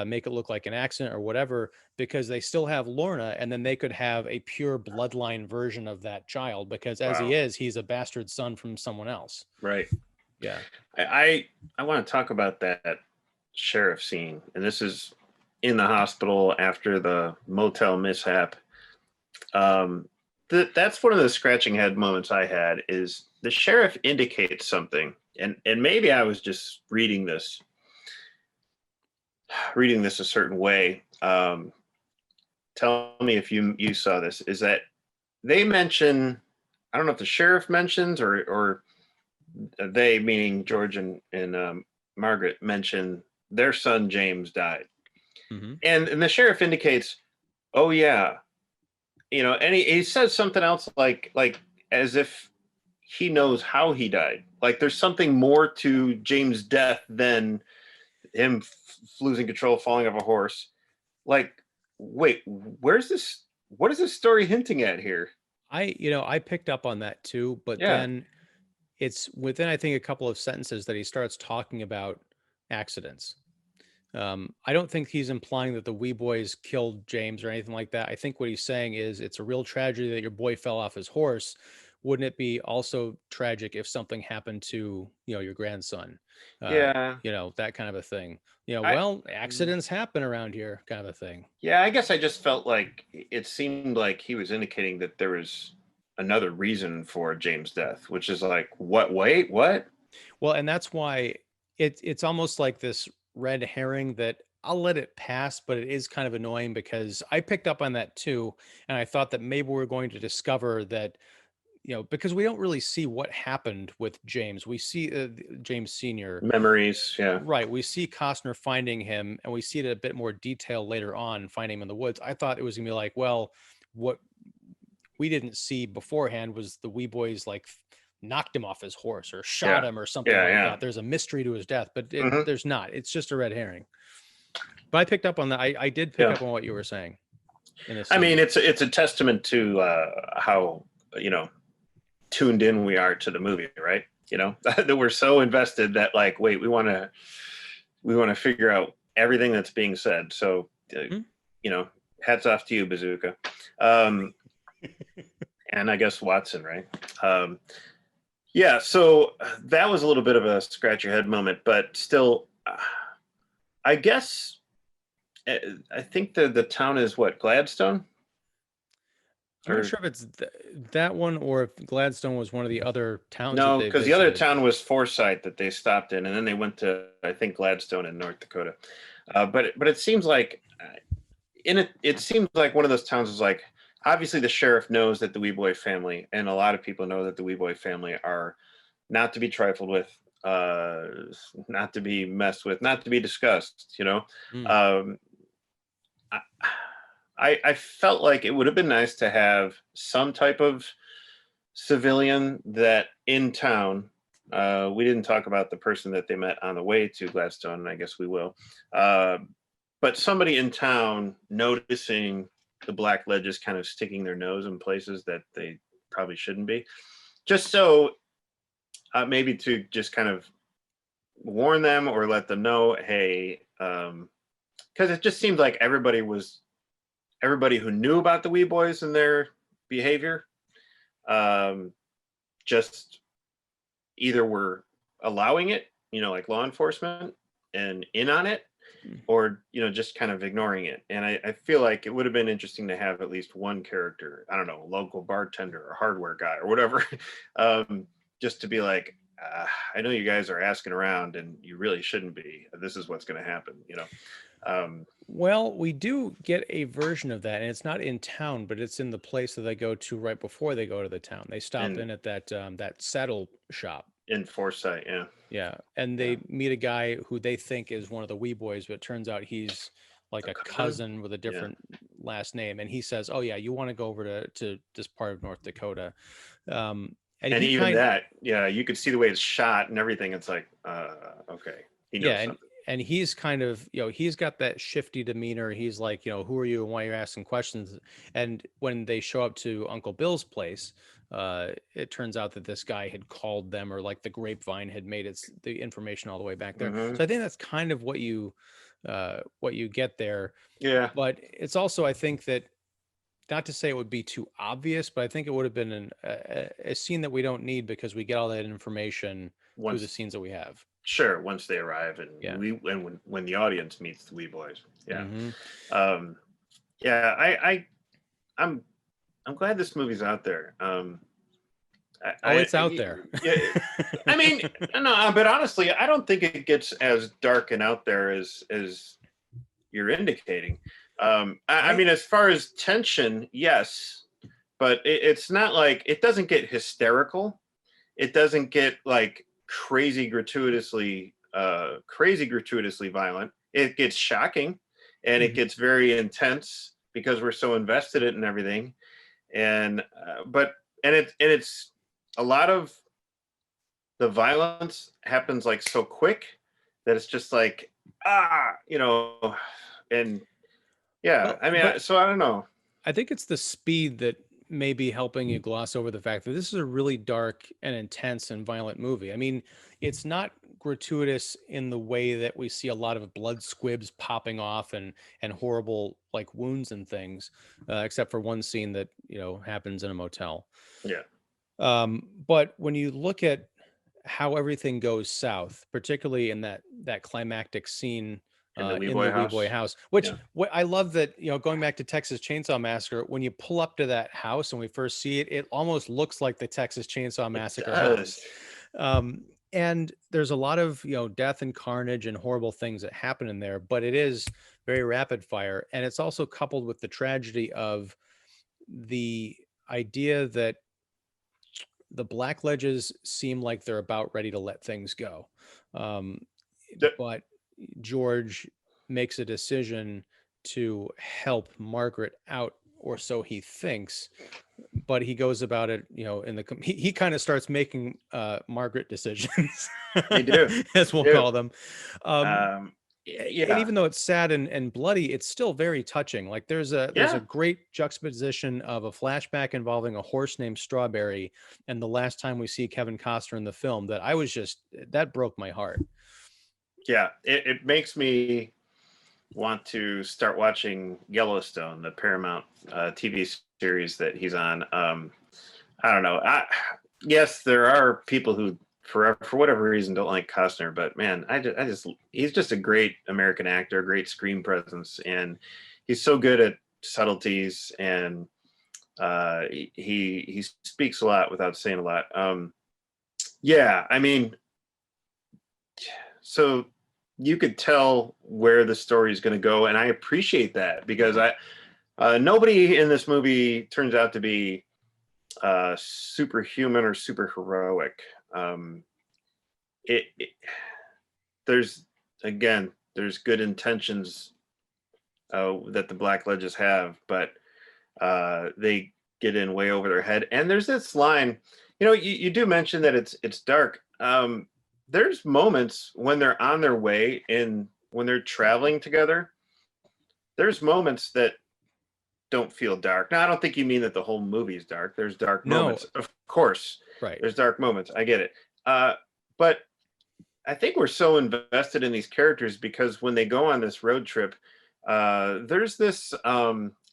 Speaker 1: Make it look like an accident or whatever, because they still have Lorna, and then they could have a pure bloodline version of that child, because as
Speaker 2: Wow.
Speaker 1: he's a bastard son from someone else.
Speaker 2: Right.
Speaker 1: Yeah.
Speaker 2: I want to talk about that sheriff scene, and this is in the hospital after the motel mishap. That's one of the scratching head moments I had. Is the sheriff indicates something, and maybe I was just reading this a certain way. Tell me if you saw this. Is that they mention? I don't know if the sheriff mentions or they, meaning George and Margaret, mention their son James died, and the sheriff indicates, oh yeah, and he says something else like as if he knows how he died. Like there's something more to James' death than him losing control, falling off a horse. Like, wait, where's this? What is this story hinting at here?
Speaker 1: I picked up on that too, but then it's within, I think, a couple of sentences that he starts talking about accidents. I don't think he's implying that the wee boys killed James or anything like that. I think what he's saying is it's a real tragedy that your boy fell off his horse. Wouldn't it be also tragic if something happened to, your grandson? That kind of a thing. Accidents happen around here, kind of a thing.
Speaker 2: Yeah, I guess I just felt like it seemed like he was indicating that there was another reason for James' death, which is like, what? Wait, what?
Speaker 1: Well, and that's why it's almost like this red herring that I'll let it pass, but it is kind of annoying because I picked up on that too, and I thought that maybe we're going to discover that, because we don't really see what happened with James. We see James Sr.
Speaker 2: Memories, yeah.
Speaker 1: Right. We see Costner finding him, and we see it a bit more detail later on, finding him in the woods. I thought it was going to be like, well, what we didn't see beforehand was the wee boys like knocked him off his horse or shot him or something like that. There's a mystery to his death, but there's not. It's just a red herring. But I picked up on that. I did pick up on what you were saying.
Speaker 2: I mean, it's a testament to how tuned in we are to the movie, right? That we're so invested that like, wait, we want to figure out everything that's being said. So hats off to you, Bezucha, and I guess Watson, right? Yeah, so that was a little bit of a scratch your head moment, but still, I guess I think the town is what, Gladstone?
Speaker 1: I'm not sure if it's that one or if Gladstone was one of the other towns.
Speaker 2: No, because the other town was Forsyth that they stopped in, and then they went to, I think, Gladstone in North Dakota. But it seems like it seems like one of those towns is like, obviously the sheriff knows that the Wee Boy family, and a lot of people know that the Wee Boy family are not to be trifled with. not to be messed with, not to be discussed, you know.
Speaker 1: Mm.
Speaker 2: um, I felt like it would have been nice to have some type of civilian that in town. We didn't talk about the person that they met on the way to Gladstone, and I guess we will. Uh, but somebody in town noticing the black ledges kind of sticking their nose in places that they probably shouldn't be, just so maybe to just kind of warn them or let them know, hey, because it just seemed like everybody who knew about the Wee Boys and their behavior, just either were allowing it, you know, like law enforcement and in on it, or, you know, just kind of ignoring it. And I feel like it would have been interesting to have at least one character, I don't know, a local bartender or hardware guy or whatever, just to be like, I know you guys are asking around and you really shouldn't be. This is what's going to happen, you know.
Speaker 1: Well, we do get a version of that, and it's not in town, but it's in the place that they go to right before they go to the town. They stop in at that saddle shop.
Speaker 2: In Foresight, yeah.
Speaker 1: Yeah, and they meet a guy who they think is one of the Wee Boys, but it turns out he's like a cousin with a different last name. And he says, "Oh yeah, you want to go over to this part of North Dakota?" And
Speaker 2: even that, yeah, you could see the way it's shot and everything. It's like, okay, he knows something.
Speaker 1: And he's kind of, you know, he's got that shifty demeanor. He's like, you know, who are you and why you're asking questions? And when they show up to Uncle Bill's place, it turns out that this guy had called them, or like the grapevine had made the information all the way back there. So I think that's kind of what you get there.
Speaker 2: Yeah.
Speaker 1: But it's also, I think that, not to say it would be too obvious, but I think it would have been a scene that we don't need, because we get all that information through the scenes that we have.
Speaker 2: Sure, once they arrive, and when the audience meets the Wee Boys, I'm glad this movie's out there.
Speaker 1: It's out there.
Speaker 2: Yeah, I mean, no, but honestly, I don't think it gets as dark and out there as you're indicating. I mean, as far as tension, yes, but it's not like, it doesn't get hysterical. It doesn't get like crazy gratuitously violent. It gets shocking, and it gets very intense because we're so invested in it and everything. And it's a lot of the violence happens like so quick that it's just like, you know, and yeah, I mean, so I don't know.
Speaker 1: I think it's the speed that may be helping you gloss over the fact that this is a really dark and intense and violent movie. I mean, it's not gratuitous in the way that we see a lot of blood squibs popping off and horrible like wounds and things, except for one scene that, you know, happens in a motel.
Speaker 2: Yeah.
Speaker 1: But when you look at how everything goes south, particularly in that climactic scene in the Wee Boy house, which what I love, that, you know, going back to Texas Chainsaw Massacre, when you pull up to that house and we first see it, it almost looks like the Texas Chainsaw Massacre house. And there's a lot of, you know, death and carnage and horrible things that happen in there, but it is very rapid fire. And it's also coupled with the tragedy of the idea that the black ledges seem like they're about ready to let things go. But George makes a decision to help Margaret out, or so he thinks, but he goes about it, you know, he kind of starts making Margaret decisions.
Speaker 2: They do,
Speaker 1: as we'll call them.
Speaker 2: Yeah.
Speaker 1: And even though it's sad and bloody, it's still very touching. Like there's a great juxtaposition of a flashback involving a horse named Strawberry, and the last time we see Kevin Costner in the film, that broke my heart. Yeah,
Speaker 2: it makes me want to start watching Yellowstone, the Paramount TV series that he's on. I don't know. Yes, there are people who for whatever reason don't like Costner, but man, he's just a great American actor, great screen presence, and he's so good at subtleties, and he speaks a lot without saying a lot. Yeah, I mean, so you could tell where the story is going to go, and I appreciate that, because nobody in this movie turns out to be superhuman or super heroic. it there's again, there's good intentions that the Black Ledges have, but they get in way over their head. And there's this line, you do mention that it's dark. There's moments when they're on their way and when they're traveling together. There's moments that don't feel dark. Now, I don't think you mean that the whole movie is dark. There's dark moments, of course.
Speaker 1: Right.
Speaker 2: There's dark moments. I get it. But I think we're so invested in these characters because when they go on this road trip, there's this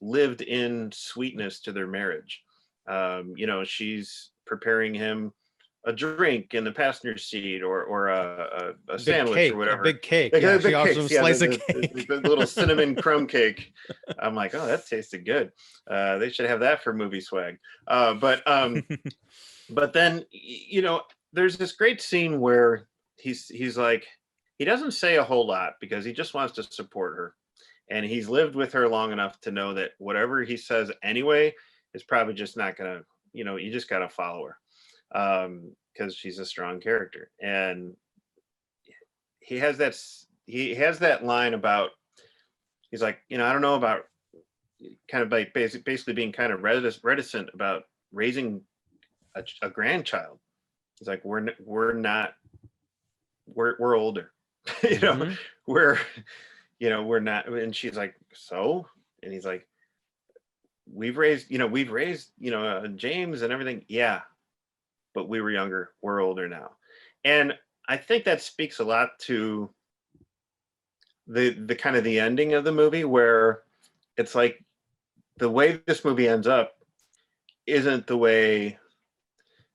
Speaker 2: lived in sweetness to their marriage. She's preparing him a drink in the passenger seat or a sandwich
Speaker 1: cake,
Speaker 2: or whatever.
Speaker 1: A big cake.
Speaker 2: Yeah,
Speaker 1: she offers him a slice of
Speaker 2: cake. The little cinnamon crumb cake. I'm like, oh, that tasted good. They should have that for movie swag. But then, there's this great scene where he's like, he doesn't say a whole lot because he just wants to support her. And he's lived with her long enough to know that whatever he says anyway is probably just not going to, you just got to follow her. Because she's a strong character. And he has that line about, he's like, I don't know about, kind of like basically being kind of reticent about raising a grandchild. He's like, we're older,
Speaker 1: Mm-hmm.
Speaker 2: we're not. And she's like, so? And he's like, we've raised James and everything. Yeah, but we were younger. We're older now. And I think that speaks a lot to the kind of the ending of the movie, where it's like the way this movie ends up isn't the way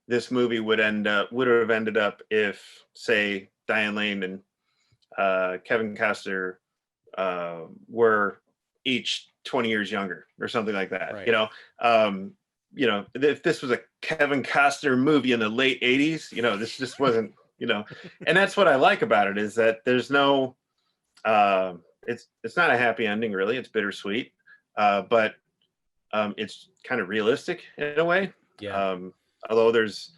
Speaker 2: this movie would have ended up if, say, Diane Lane and Kevin Costner were each 20 years younger or something like that.
Speaker 1: Right.
Speaker 2: If this was a Kevin Costner movie in the late 80s, this just wasn't, and that's what I like about it, is that there's no, it's not a happy ending, really. It's bittersweet, but it's kind of realistic in a way.
Speaker 1: Yeah.
Speaker 2: Although this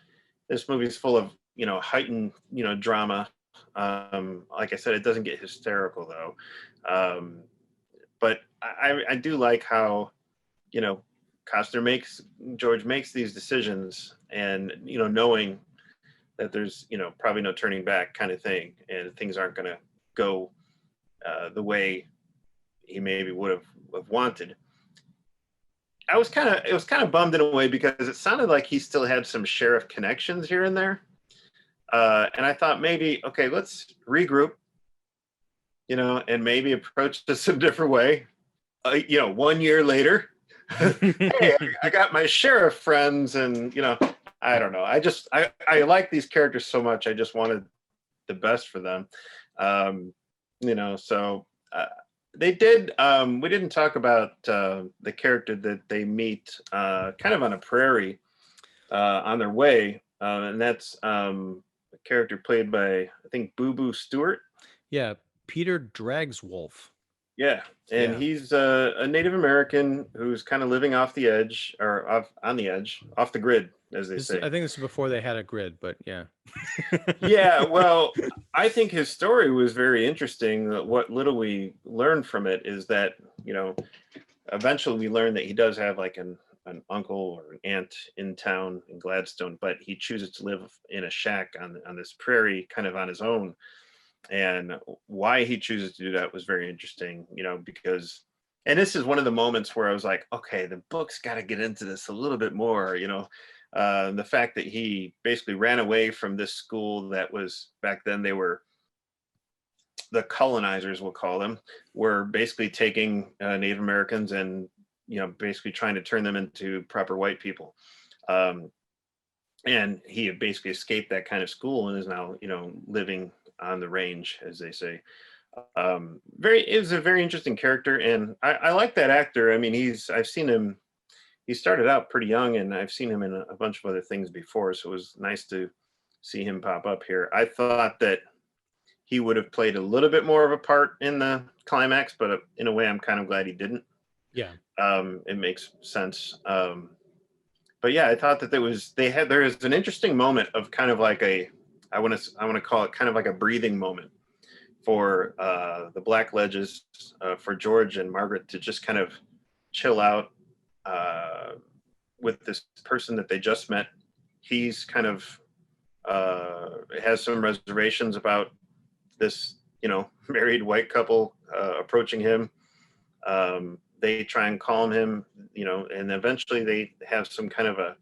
Speaker 2: movie's full of, heightened, drama. Like I said, it doesn't get hysterical though. But I do like how, George makes these decisions and, knowing that there's, probably no turning back kind of thing, and things aren't going to go the way he maybe would have wanted. It was kind of bummed in a way because it sounded like he still had some sheriff connections here and there. And I thought maybe, okay, let's regroup, and maybe approach this a different way. 1 year later, hey, I got my sheriff friends, and I don't know. I like these characters so much. I just wanted the best for them. So they did. We didn't talk about the character that they meet kind of on a prairie on their way, and that's a character played by, I think, Boo Boo Stewart.
Speaker 1: Yeah, Peter Dragswolf.
Speaker 2: Yeah, and he's a Native American who's kind of living off the edge, or on the edge, off the grid, as they say.
Speaker 1: I think this is before they had a grid, but yeah.
Speaker 2: Yeah, well, I think his story was very interesting. What little we learned from it is that, eventually we learned that he does have like an uncle or an aunt in town in Gladstone, but he chooses to live in a shack on this prairie, kind of on his own. And why he chooses to do that was very interesting, because, and this is one of the moments where I was like, okay, the book's got to get into this a little bit more, the fact that he basically ran away from this school that was, back then they were, the colonizers, we'll call them, were basically taking Native Americans and, basically trying to turn them into proper white people. And he had basically escaped that kind of school and is now, living on the range, as they say. It was a very interesting character, and I like that actor. I mean, I've seen him. He started out pretty young, and I've seen him in a bunch of other things before, so it was nice to see him pop up here. I thought that he would have played a little bit more of a part in the climax, but in a way, I'm kind of glad he didn't.
Speaker 1: Yeah.
Speaker 2: It makes sense. But yeah, I thought that there is an interesting moment of kind of like a I want to call it kind of like a breathing moment for the Black Ledges, for George and Margaret to just kind of chill out with this person that they just met. He's kind of has some reservations about this, married white couple approaching him. They try and calm him, and eventually they have some kind of a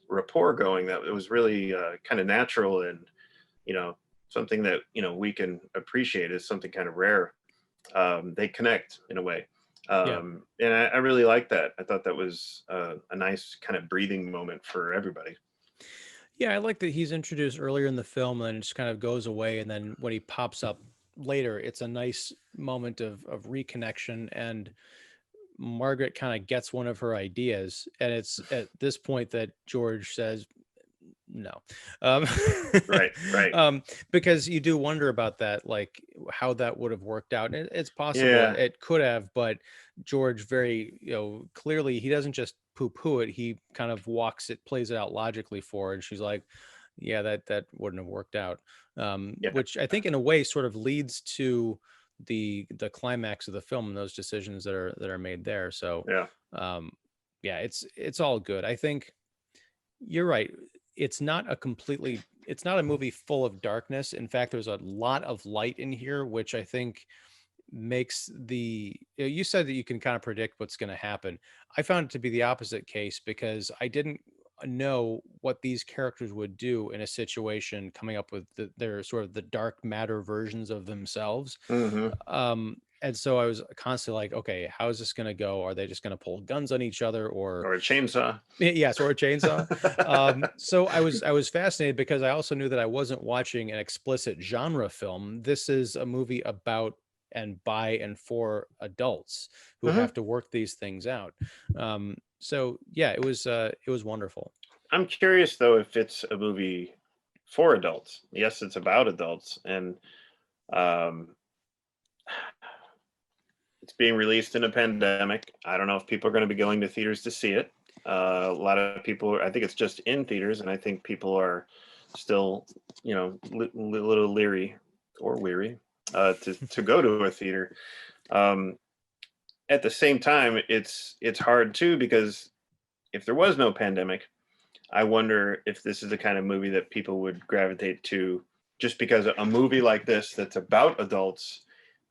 Speaker 2: rapport going that it was really kind of natural, and something that we can appreciate is something kind of rare. They connect in a way. And I really like that. I thought that was a nice kind of breathing moment for everybody.
Speaker 1: Yeah, I like that he's introduced earlier in the film and then it just kind of goes away. And then when he pops up later, it's a nice moment of reconnection. And Margaret kind of gets one of her ideas. And it's at this point that George says, no.
Speaker 2: Right.
Speaker 1: Because you do wonder about that, like how that would have worked out. And it's possible
Speaker 2: Yeah.
Speaker 1: it could have, but George very, clearly he doesn't just poo-poo it. He kind of plays it out logically for her. And she's like, yeah, that wouldn't have worked out. Which I think in a way sort of leads to the climax of the film and those decisions that are made there. So it's all good. I think you're right. It's not a movie full of darkness. In fact, there's a lot of light in here, which I think makes you said that you can kind of predict what's going to happen. I found it to be the opposite case because I didn't know what these characters would do in a situation coming up with their sort of the dark matter versions of themselves.
Speaker 2: Mm-hmm.
Speaker 1: And so I was constantly like, okay, how is this going to go? Are they just going to pull guns on each other
Speaker 2: Or a chainsaw?
Speaker 1: Yes, or a chainsaw. So I was fascinated because I also knew that I wasn't watching an explicit genre film. This is a movie about and by and for adults who have to work these things out. So yeah, it was wonderful.
Speaker 2: I'm curious though if it's a movie for adults. Yes, it's about adults, and um, it's being released in a pandemic. I don't know if people are going to be going to theaters to see it. A lot of people, I think it's just in theaters, and I think people are still, little leery or weary to go to a theater. At the same time, it's hard too, because if there was no pandemic, I wonder if this is the kind of movie that people would gravitate to, just because a movie like this that's about adults,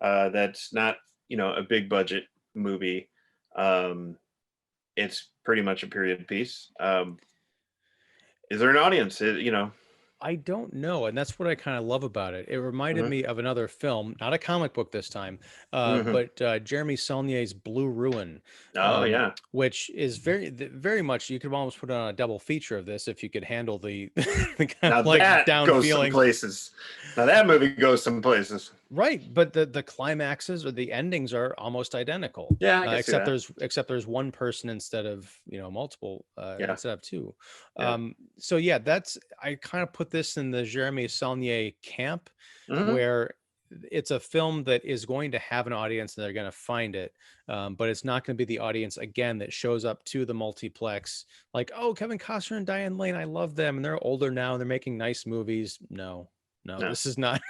Speaker 2: that's not a big budget movie. It's pretty much a period piece. Is there an audience?
Speaker 1: I don't know, and that's what I kind of love about it. It reminded me of another film, not a comic book this time, but Jeremy Saulnier's Blue Ruin,
Speaker 2: Oh yeah,
Speaker 1: which is very much, you could almost put on a double feature of this if you could handle the, the kind
Speaker 2: now
Speaker 1: of like
Speaker 2: that
Speaker 1: down
Speaker 2: goes
Speaker 1: feeling.
Speaker 2: some places. Now that movie goes some places.
Speaker 1: Right, but the climaxes or the endings are almost identical.
Speaker 2: Yeah, I can see
Speaker 1: except there's one person instead of multiple instead of two.
Speaker 2: Yeah.
Speaker 1: So yeah, I kind of put this in the Jeremy Saulnier camp,
Speaker 2: Mhm.
Speaker 1: where it's a film that is going to have an audience and they're going to find it, but it's not going to be the audience again that shows up to the multiplex like, oh, Kevin Costner and Diane Lane, I love them and they're older now and they're making nice movies. No, this is not.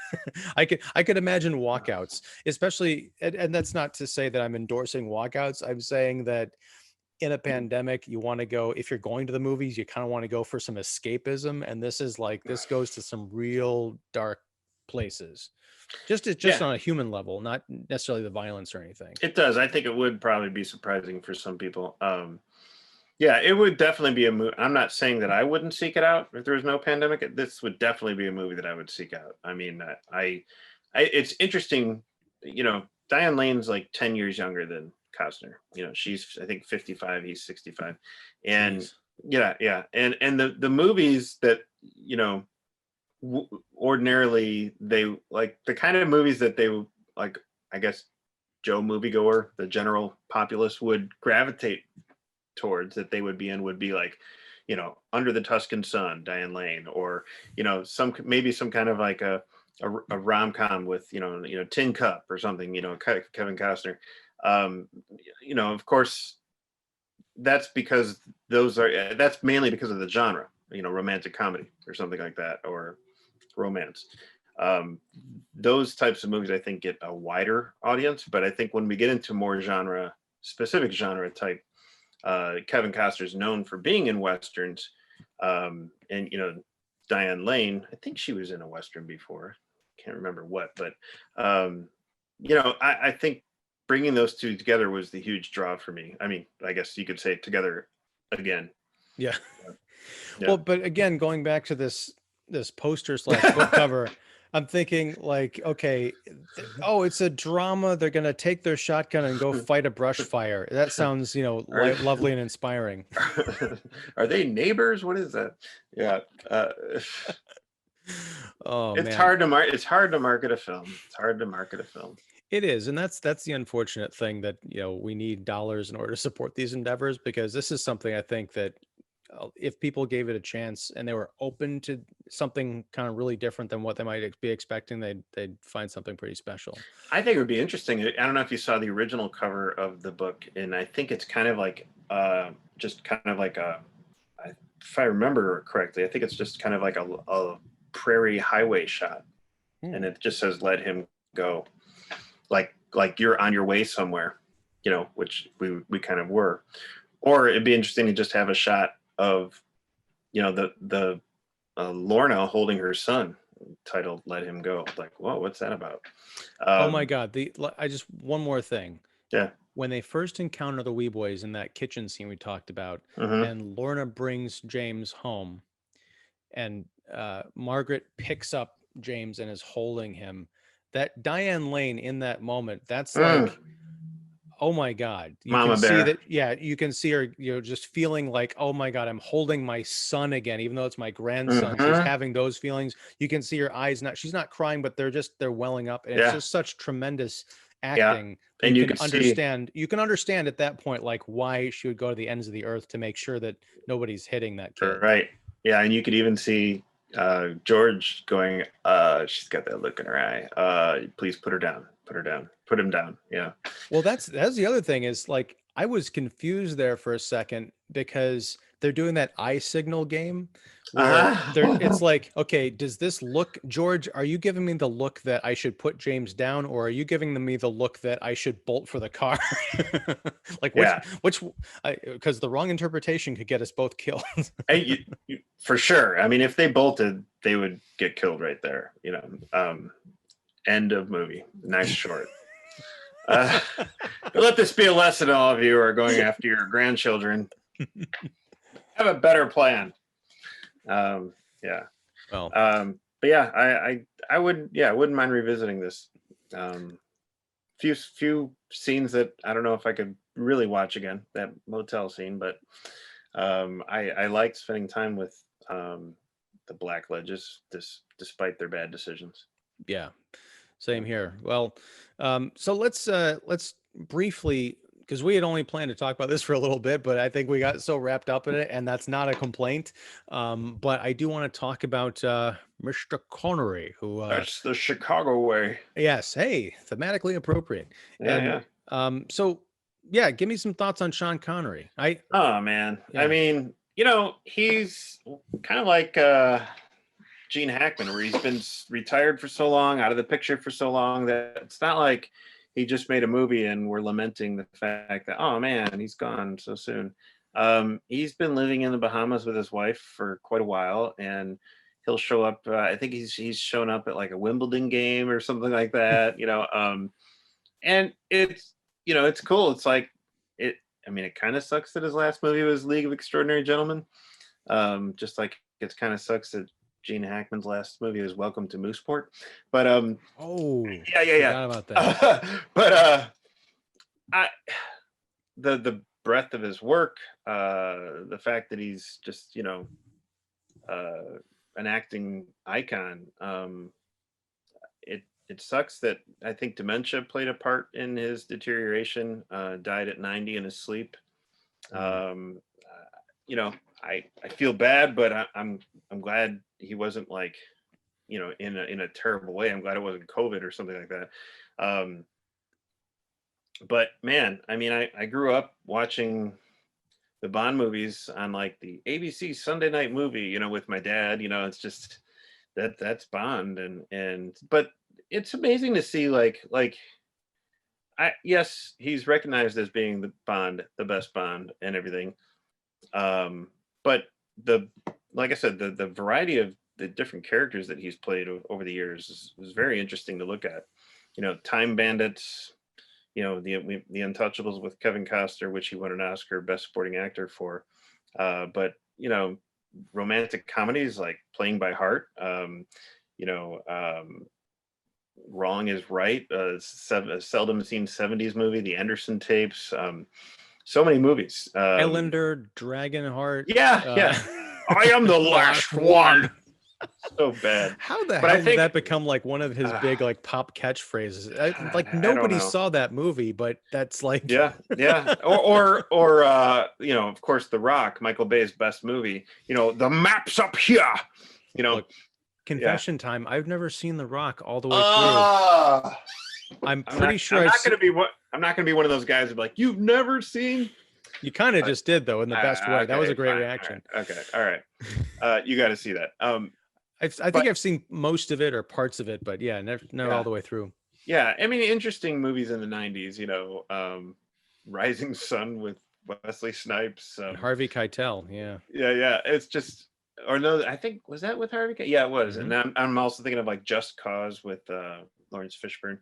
Speaker 1: I could imagine walkouts, especially, and that's not to say that I'm endorsing walkouts. I'm saying that in a pandemic, you want to go, if you're going to the movies, you kind of want to go for some escapism. And this goes to some real dark places, just on a human level, not necessarily the violence or anything.
Speaker 2: It does. I think it would probably be surprising for some people. Yeah, it would definitely be a movie. I'm not saying that I wouldn't seek it out if there was no pandemic. This would definitely be a movie that I would seek out. I mean, it's interesting. Diane Lane's like 10 years younger than Costner. She's I think 55, he's 65, and
Speaker 1: Jeez.
Speaker 2: yeah, and the movies that ordinarily they like, the kind of movies that they like, I guess Joe moviegoer, the general populace would gravitate towards, that they would be in, would be like Under the Tuscan Sun, Diane Lane, or maybe some kind of like a rom-com with Tin Cup or something, Kevin Costner. Of course that's mainly because of the genre, romantic comedy or something like that, or romance. Those types of movies I think get a wider audience, but I think when we get into more specific genre type, Kevin Costner's known for being in westerns, and Diane Lane, I think she was in a western before, can't remember what, but I think bringing those two together was the huge draw for me. I mean, I guess you could say together again.
Speaker 1: Yeah.
Speaker 2: Yeah.
Speaker 1: Well, but again, going back to this poster / book cover, I'm thinking like, okay, it's a drama. They're gonna take their shotgun and go fight a brush fire. That sounds, lovely and inspiring.
Speaker 2: Are they neighbors? What is that? Yeah.
Speaker 1: Oh,
Speaker 2: it's
Speaker 1: man.
Speaker 2: It's hard to market a film. It's hard to market a film.
Speaker 1: It is, and that's the unfortunate thing, that we need dollars in order to support these endeavors, because this is something I think that if people gave it a chance and they were open to something kind of really different than what they might be expecting, they'd find something pretty special.
Speaker 2: I think it would be interesting. I don't know if you saw the original cover of the book, and I think it's kind of like just kind of like if I remember correctly, I think it's just kind of like a prairie highway shot, and it just says "Let him go," like you're on your way somewhere, which we kind of were. Or it'd be interesting to just have a shot of, the Lorna holding her son, titled "Let Him Go." Like, whoa, what's that about?
Speaker 1: Oh my God! One more thing.
Speaker 2: Yeah.
Speaker 1: When they first encounter the wee boys in that kitchen scene we talked about,
Speaker 2: Mm-hmm.
Speaker 1: and Lorna brings James home, and Margaret picks up James and is holding him, that Diane Lane in that moment, that's like, oh my God. You
Speaker 2: Mama
Speaker 1: can
Speaker 2: bear.
Speaker 1: see that. Yeah. You can see her, just feeling like, oh my God, I'm holding my son again, even though it's my grandson. She's having those feelings. You can see her eyes, she's not crying, but they're welling up. And it's just such tremendous acting.
Speaker 2: And
Speaker 1: you can understand at that point, like, why she would go to the ends of the earth to make sure that nobody's hitting that kid.
Speaker 2: Right. Yeah. And you could even see George going, she's got that look in her eye. Please put her down. Put him down. Yeah.
Speaker 1: Well, that's the other thing, is like, I was confused there for a second, because they're doing that eye signal game where it's like, okay, does this look, George, are you giving me the look that I should put James down, or are you giving me the look that I should bolt for the car? Like, which, because the wrong interpretation could get us both killed.
Speaker 2: For sure. I mean, if they bolted, they would get killed right there. End of movie. Nice short. Let this be a lesson to all of you who are going after your grandchildren. Have a better plan. Yeah.
Speaker 1: Well,
Speaker 2: but yeah, I wouldn't mind revisiting this. Few scenes that I don't know if I could really watch again, that motel scene, but I liked spending time with the Blackledges, despite their bad decisions.
Speaker 1: Yeah, same here. Well, so let's briefly, because we had only planned to talk about this for a little bit, but I think we got so wrapped up in it, and that's not a complaint. But I do want to talk about Mr. Connery, who
Speaker 2: that's the Chicago way.
Speaker 1: Yes, hey, thematically appropriate.
Speaker 2: Yeah.
Speaker 1: So yeah, give me some thoughts on Sean Connery.
Speaker 2: Oh man, yeah. I mean, he's kind of like Gene Hackman, where he's been retired for so long, out of the picture for so long, that it's not like he just made a movie and we're lamenting the fact that, oh man, he's gone so soon. He's been living in the Bahamas with his wife for quite a while, and he'll show up. I think he's shown up at like a Wimbledon game or something like that, and it's cool. It's like it kind of sucks that his last movie was League of Extraordinary Gentlemen. Just like it kind of sucks that Gene Hackman's last movie was Welcome to Mooseport. But
Speaker 1: forgot about that.
Speaker 2: But the breadth of his work, the fact that he's just an acting icon. It sucks that I think dementia played a part in his deterioration. Died at 90 in his sleep. I feel bad, but I'm glad he wasn't like, in a terrible way. I'm glad it wasn't COVID or something like that. But man, I mean, I grew up watching the Bond movies on like the ABC Sunday night movie, with my dad. It's just that's Bond, but it's amazing to see yes, he's recognized as being the Bond, the best Bond and everything. But the like I said, the variety of the different characters that he's played over the years is very interesting to look at. Time Bandits, the Untouchables with Kevin Costner, which he won an Oscar Best Supporting Actor for. But romantic comedies like Playing by Heart, Wrong is Right, a seldom seen 70s movie, The Anderson Tapes, so many movies.
Speaker 1: Highlander, Dragonheart.
Speaker 2: Yeah. I am the last one. So bad.
Speaker 1: How the
Speaker 2: But
Speaker 1: hell did that become like one of his big like pop catchphrases? Like nobody saw that movie, but that's like
Speaker 2: yeah. Or of course, The Rock, Michael Bay's best movie. The map's up here.
Speaker 1: Look, confession time. I've never seen The Rock all the way through. I'm pretty sure
Speaker 2: I'm not gonna be one of those guys who's like, you've never seen.
Speaker 1: You kind of just did though in the best way.
Speaker 2: Okay,
Speaker 1: that was a great reaction.
Speaker 2: All right. You got to see that.
Speaker 1: I think I've seen most of it or parts of it, but yeah, never all the way through.
Speaker 2: Yeah, I mean, interesting movies in the 90s, Rising Sun with Wesley Snipes.
Speaker 1: And Harvey Keitel, yeah.
Speaker 2: Yeah, it's just, or no, I think, was that with Harvey Keitel? Yeah, it was.
Speaker 1: Mm-hmm.
Speaker 2: And I'm also thinking of like Just Cause with Lawrence Fishburne.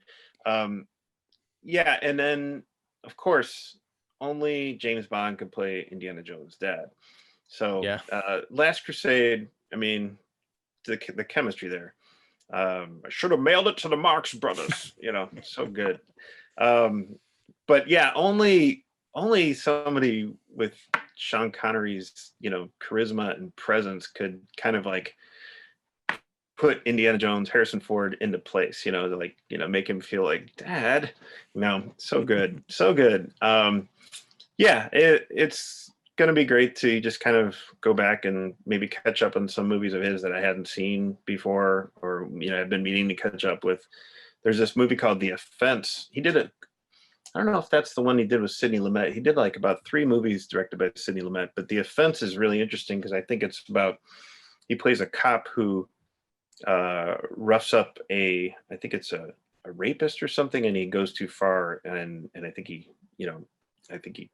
Speaker 2: Yeah, and then, of course, only James Bond could play Indiana Jones' dad. So, Last Crusade, I mean, the chemistry there. I should have mailed it to the Marx Brothers. So good. But yeah, only somebody with Sean Connery's charisma and presence could kind of like put Indiana Jones, Harrison Ford into place. Make him feel like dad. So good, so good. Yeah, it's going to be great to just kind of go back and maybe catch up on some movies of his that I hadn't seen before, or I've been meaning to catch up with. There's this movie called The Offense. He did it. I don't know if that's the one he did with Sidney Lumet. He did like about 3 movies directed by Sidney Lumet, but The Offense is really interesting because I think it's about, he plays a cop who roughs up I think it's a rapist or something, and he goes too far, and I think he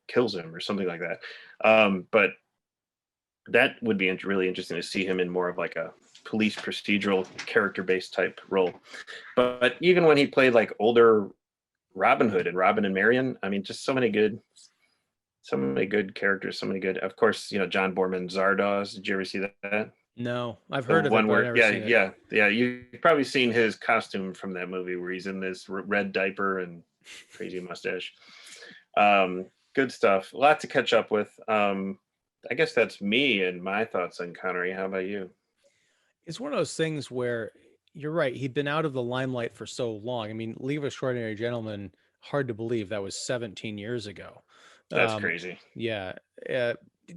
Speaker 2: kills him or something like that. But that would be really interesting to see him in more of like a police procedural character-based type role. But even when he played like older Robin Hood and Robin and Marion, I mean, just so many good characters, so many good. Of course, John Borman Zardoz. Did you ever see that?
Speaker 1: No, I've heard of it, but I've never seen it.
Speaker 2: Yeah. You've probably seen his costume from that movie where he's in this red diaper and crazy mustache. Good stuff. A lot to catch up with. I guess that's me and my thoughts on Connery. How about you?
Speaker 1: It's one of those things where you're right. He'd been out of the limelight for so long. I mean, League of Extraordinary Gentlemen, hard to believe that was 17 years ago.
Speaker 2: That's crazy.
Speaker 1: Yeah.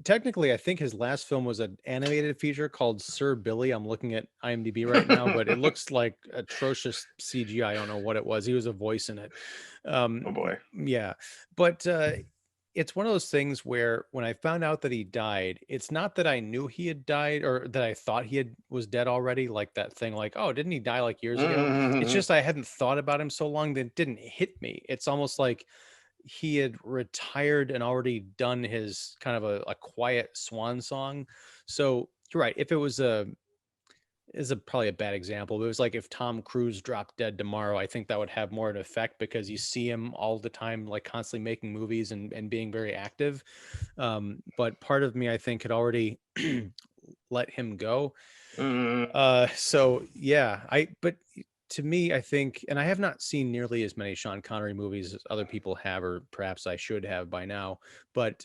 Speaker 1: Technically, I think his last film was an animated feature called Sir Billy. I'm looking at IMDb right now, but it looks like atrocious CGI. I don't know what it was. He was a voice in it.
Speaker 2: Oh boy.
Speaker 1: Yeah. But it's one of those things where when I found out that he died, it's not that I knew he had died or that I thought was dead already. Like that thing, like, oh, didn't he die like years ago? It's just I hadn't thought about him so long that it didn't hit me. It's almost like he had retired and already done his kind of a quiet swan song. So you're right. If it was probably a bad example, but it was like if Tom Cruise dropped dead tomorrow, I think that would have more of an effect because you see him all the time, like constantly making movies and being very active. But part of me, I think, had already let him go. So yeah, but to me, I think, and I have not seen nearly as many Sean Connery movies as other people have, or perhaps I should have by now. But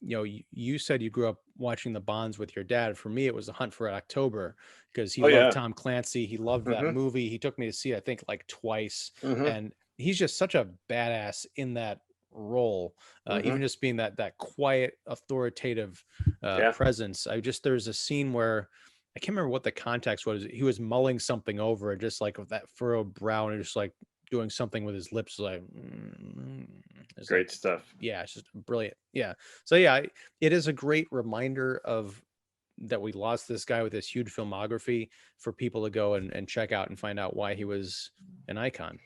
Speaker 1: you said you grew up watching the Bonds with your dad. For me, it was The Hunt for October because he loved Tom Clancy. He loved that movie. He took me to see it, I think, like twice. And he's just such a badass in that role, even just being that quiet, authoritative presence. There's a scene where I can't remember what the context was. He was mulling something over and just like with that furrowed brow and just like doing something with his lips, like
Speaker 2: it's great stuff.
Speaker 1: Yeah, it's just brilliant. Yeah. So yeah, it is a great reminder of that we lost this guy with this huge filmography for people to go and check out and find out why he was an icon.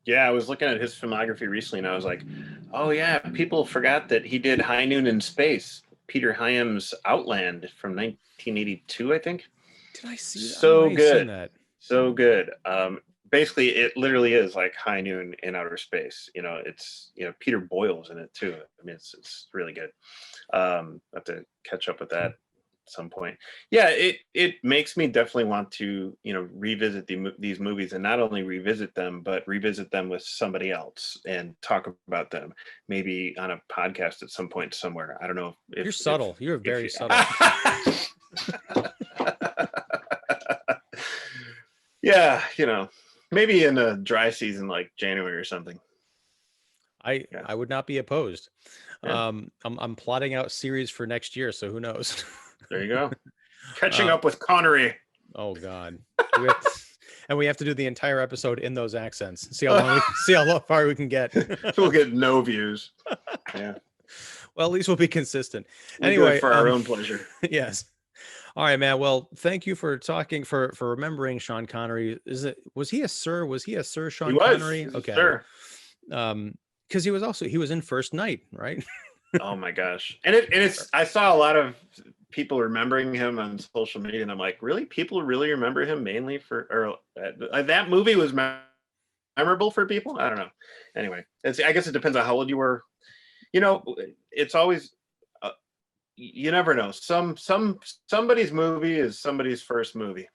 Speaker 2: Yeah, I was looking at his filmography recently, and I was like, oh yeah, people forgot that he did High Noon in Space, Peter Hyam's Outland from 1982, I think.
Speaker 1: Did I see that?
Speaker 2: So
Speaker 1: I might have
Speaker 2: good.
Speaker 1: seen that.
Speaker 2: So good. Basically, it literally is like High Noon in outer space. You know, it's, you know, Peter Boyle's in it too. I mean, it's really good. I have to catch up with that at some point. Yeah, it makes me definitely want to, you know, revisit these movies, and not only revisit them, but revisit them with somebody else and talk about them, maybe on a podcast at some point somewhere. I don't know if
Speaker 1: You're subtle. You're very
Speaker 2: if,
Speaker 1: subtle.
Speaker 2: Yeah, you know, maybe in a dry season like January or something.
Speaker 1: I would not be opposed.
Speaker 2: Yeah.
Speaker 1: I'm plotting out series for next year, so who knows?
Speaker 2: There you go. Catching up with Connery.
Speaker 1: Oh God. And we have to do the entire episode in those accents. See how far we can get.
Speaker 2: We'll get no views. Yeah.
Speaker 1: Well, at least we'll be consistent.
Speaker 2: We do it for our own pleasure.
Speaker 1: Yes. All right, man. Well, thank you for talking, for remembering Sean Connery. Was he a Sir? Was he a Sir Sean Connery? Okay.
Speaker 2: Sure.
Speaker 1: Because he was in First Night, right?
Speaker 2: Oh my gosh. And it's I saw a lot of people remembering him on social media, and I'm like, really? People really remember him mainly for that movie was memorable for people? I don't know. Anyway, I guess it depends on how old you were. You know, it's always you never know. Somebody's movie is somebody's first movie.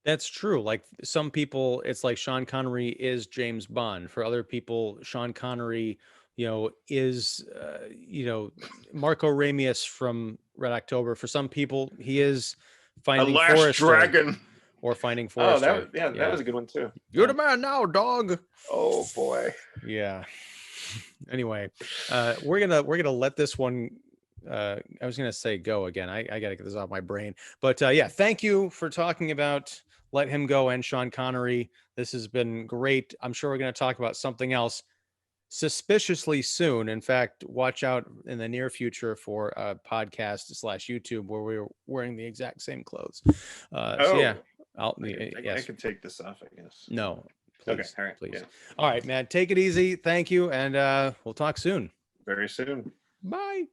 Speaker 1: That's true. Like some people, it's like Sean Connery is James Bond. For other people, Sean Connery, is, Marco Ramius from Red October. For some people, he is Finding
Speaker 2: Last
Speaker 1: Forrester.
Speaker 2: Dragon.
Speaker 1: Or Finding Forrester.
Speaker 2: Oh, that was a good one too.
Speaker 1: You're the man now, dog.
Speaker 2: Oh boy.
Speaker 1: Yeah. Anyway, we're gonna let this one. I was gonna say go again. I gotta get this off my brain. But yeah, thank you for talking about Let Him Go and Sean Connery. This has been great. I'm sure we're gonna talk about something else suspiciously soon. In fact, watch out in the near future for a podcast / YouTube where we're wearing the exact same clothes. So yeah, I
Speaker 2: can take this off, I guess.
Speaker 1: No, please.
Speaker 2: Okay, all right,
Speaker 1: please.
Speaker 2: yeah.
Speaker 1: All right, man. Take it easy. Thank you, and we'll talk soon.
Speaker 2: Very soon.
Speaker 1: Bye.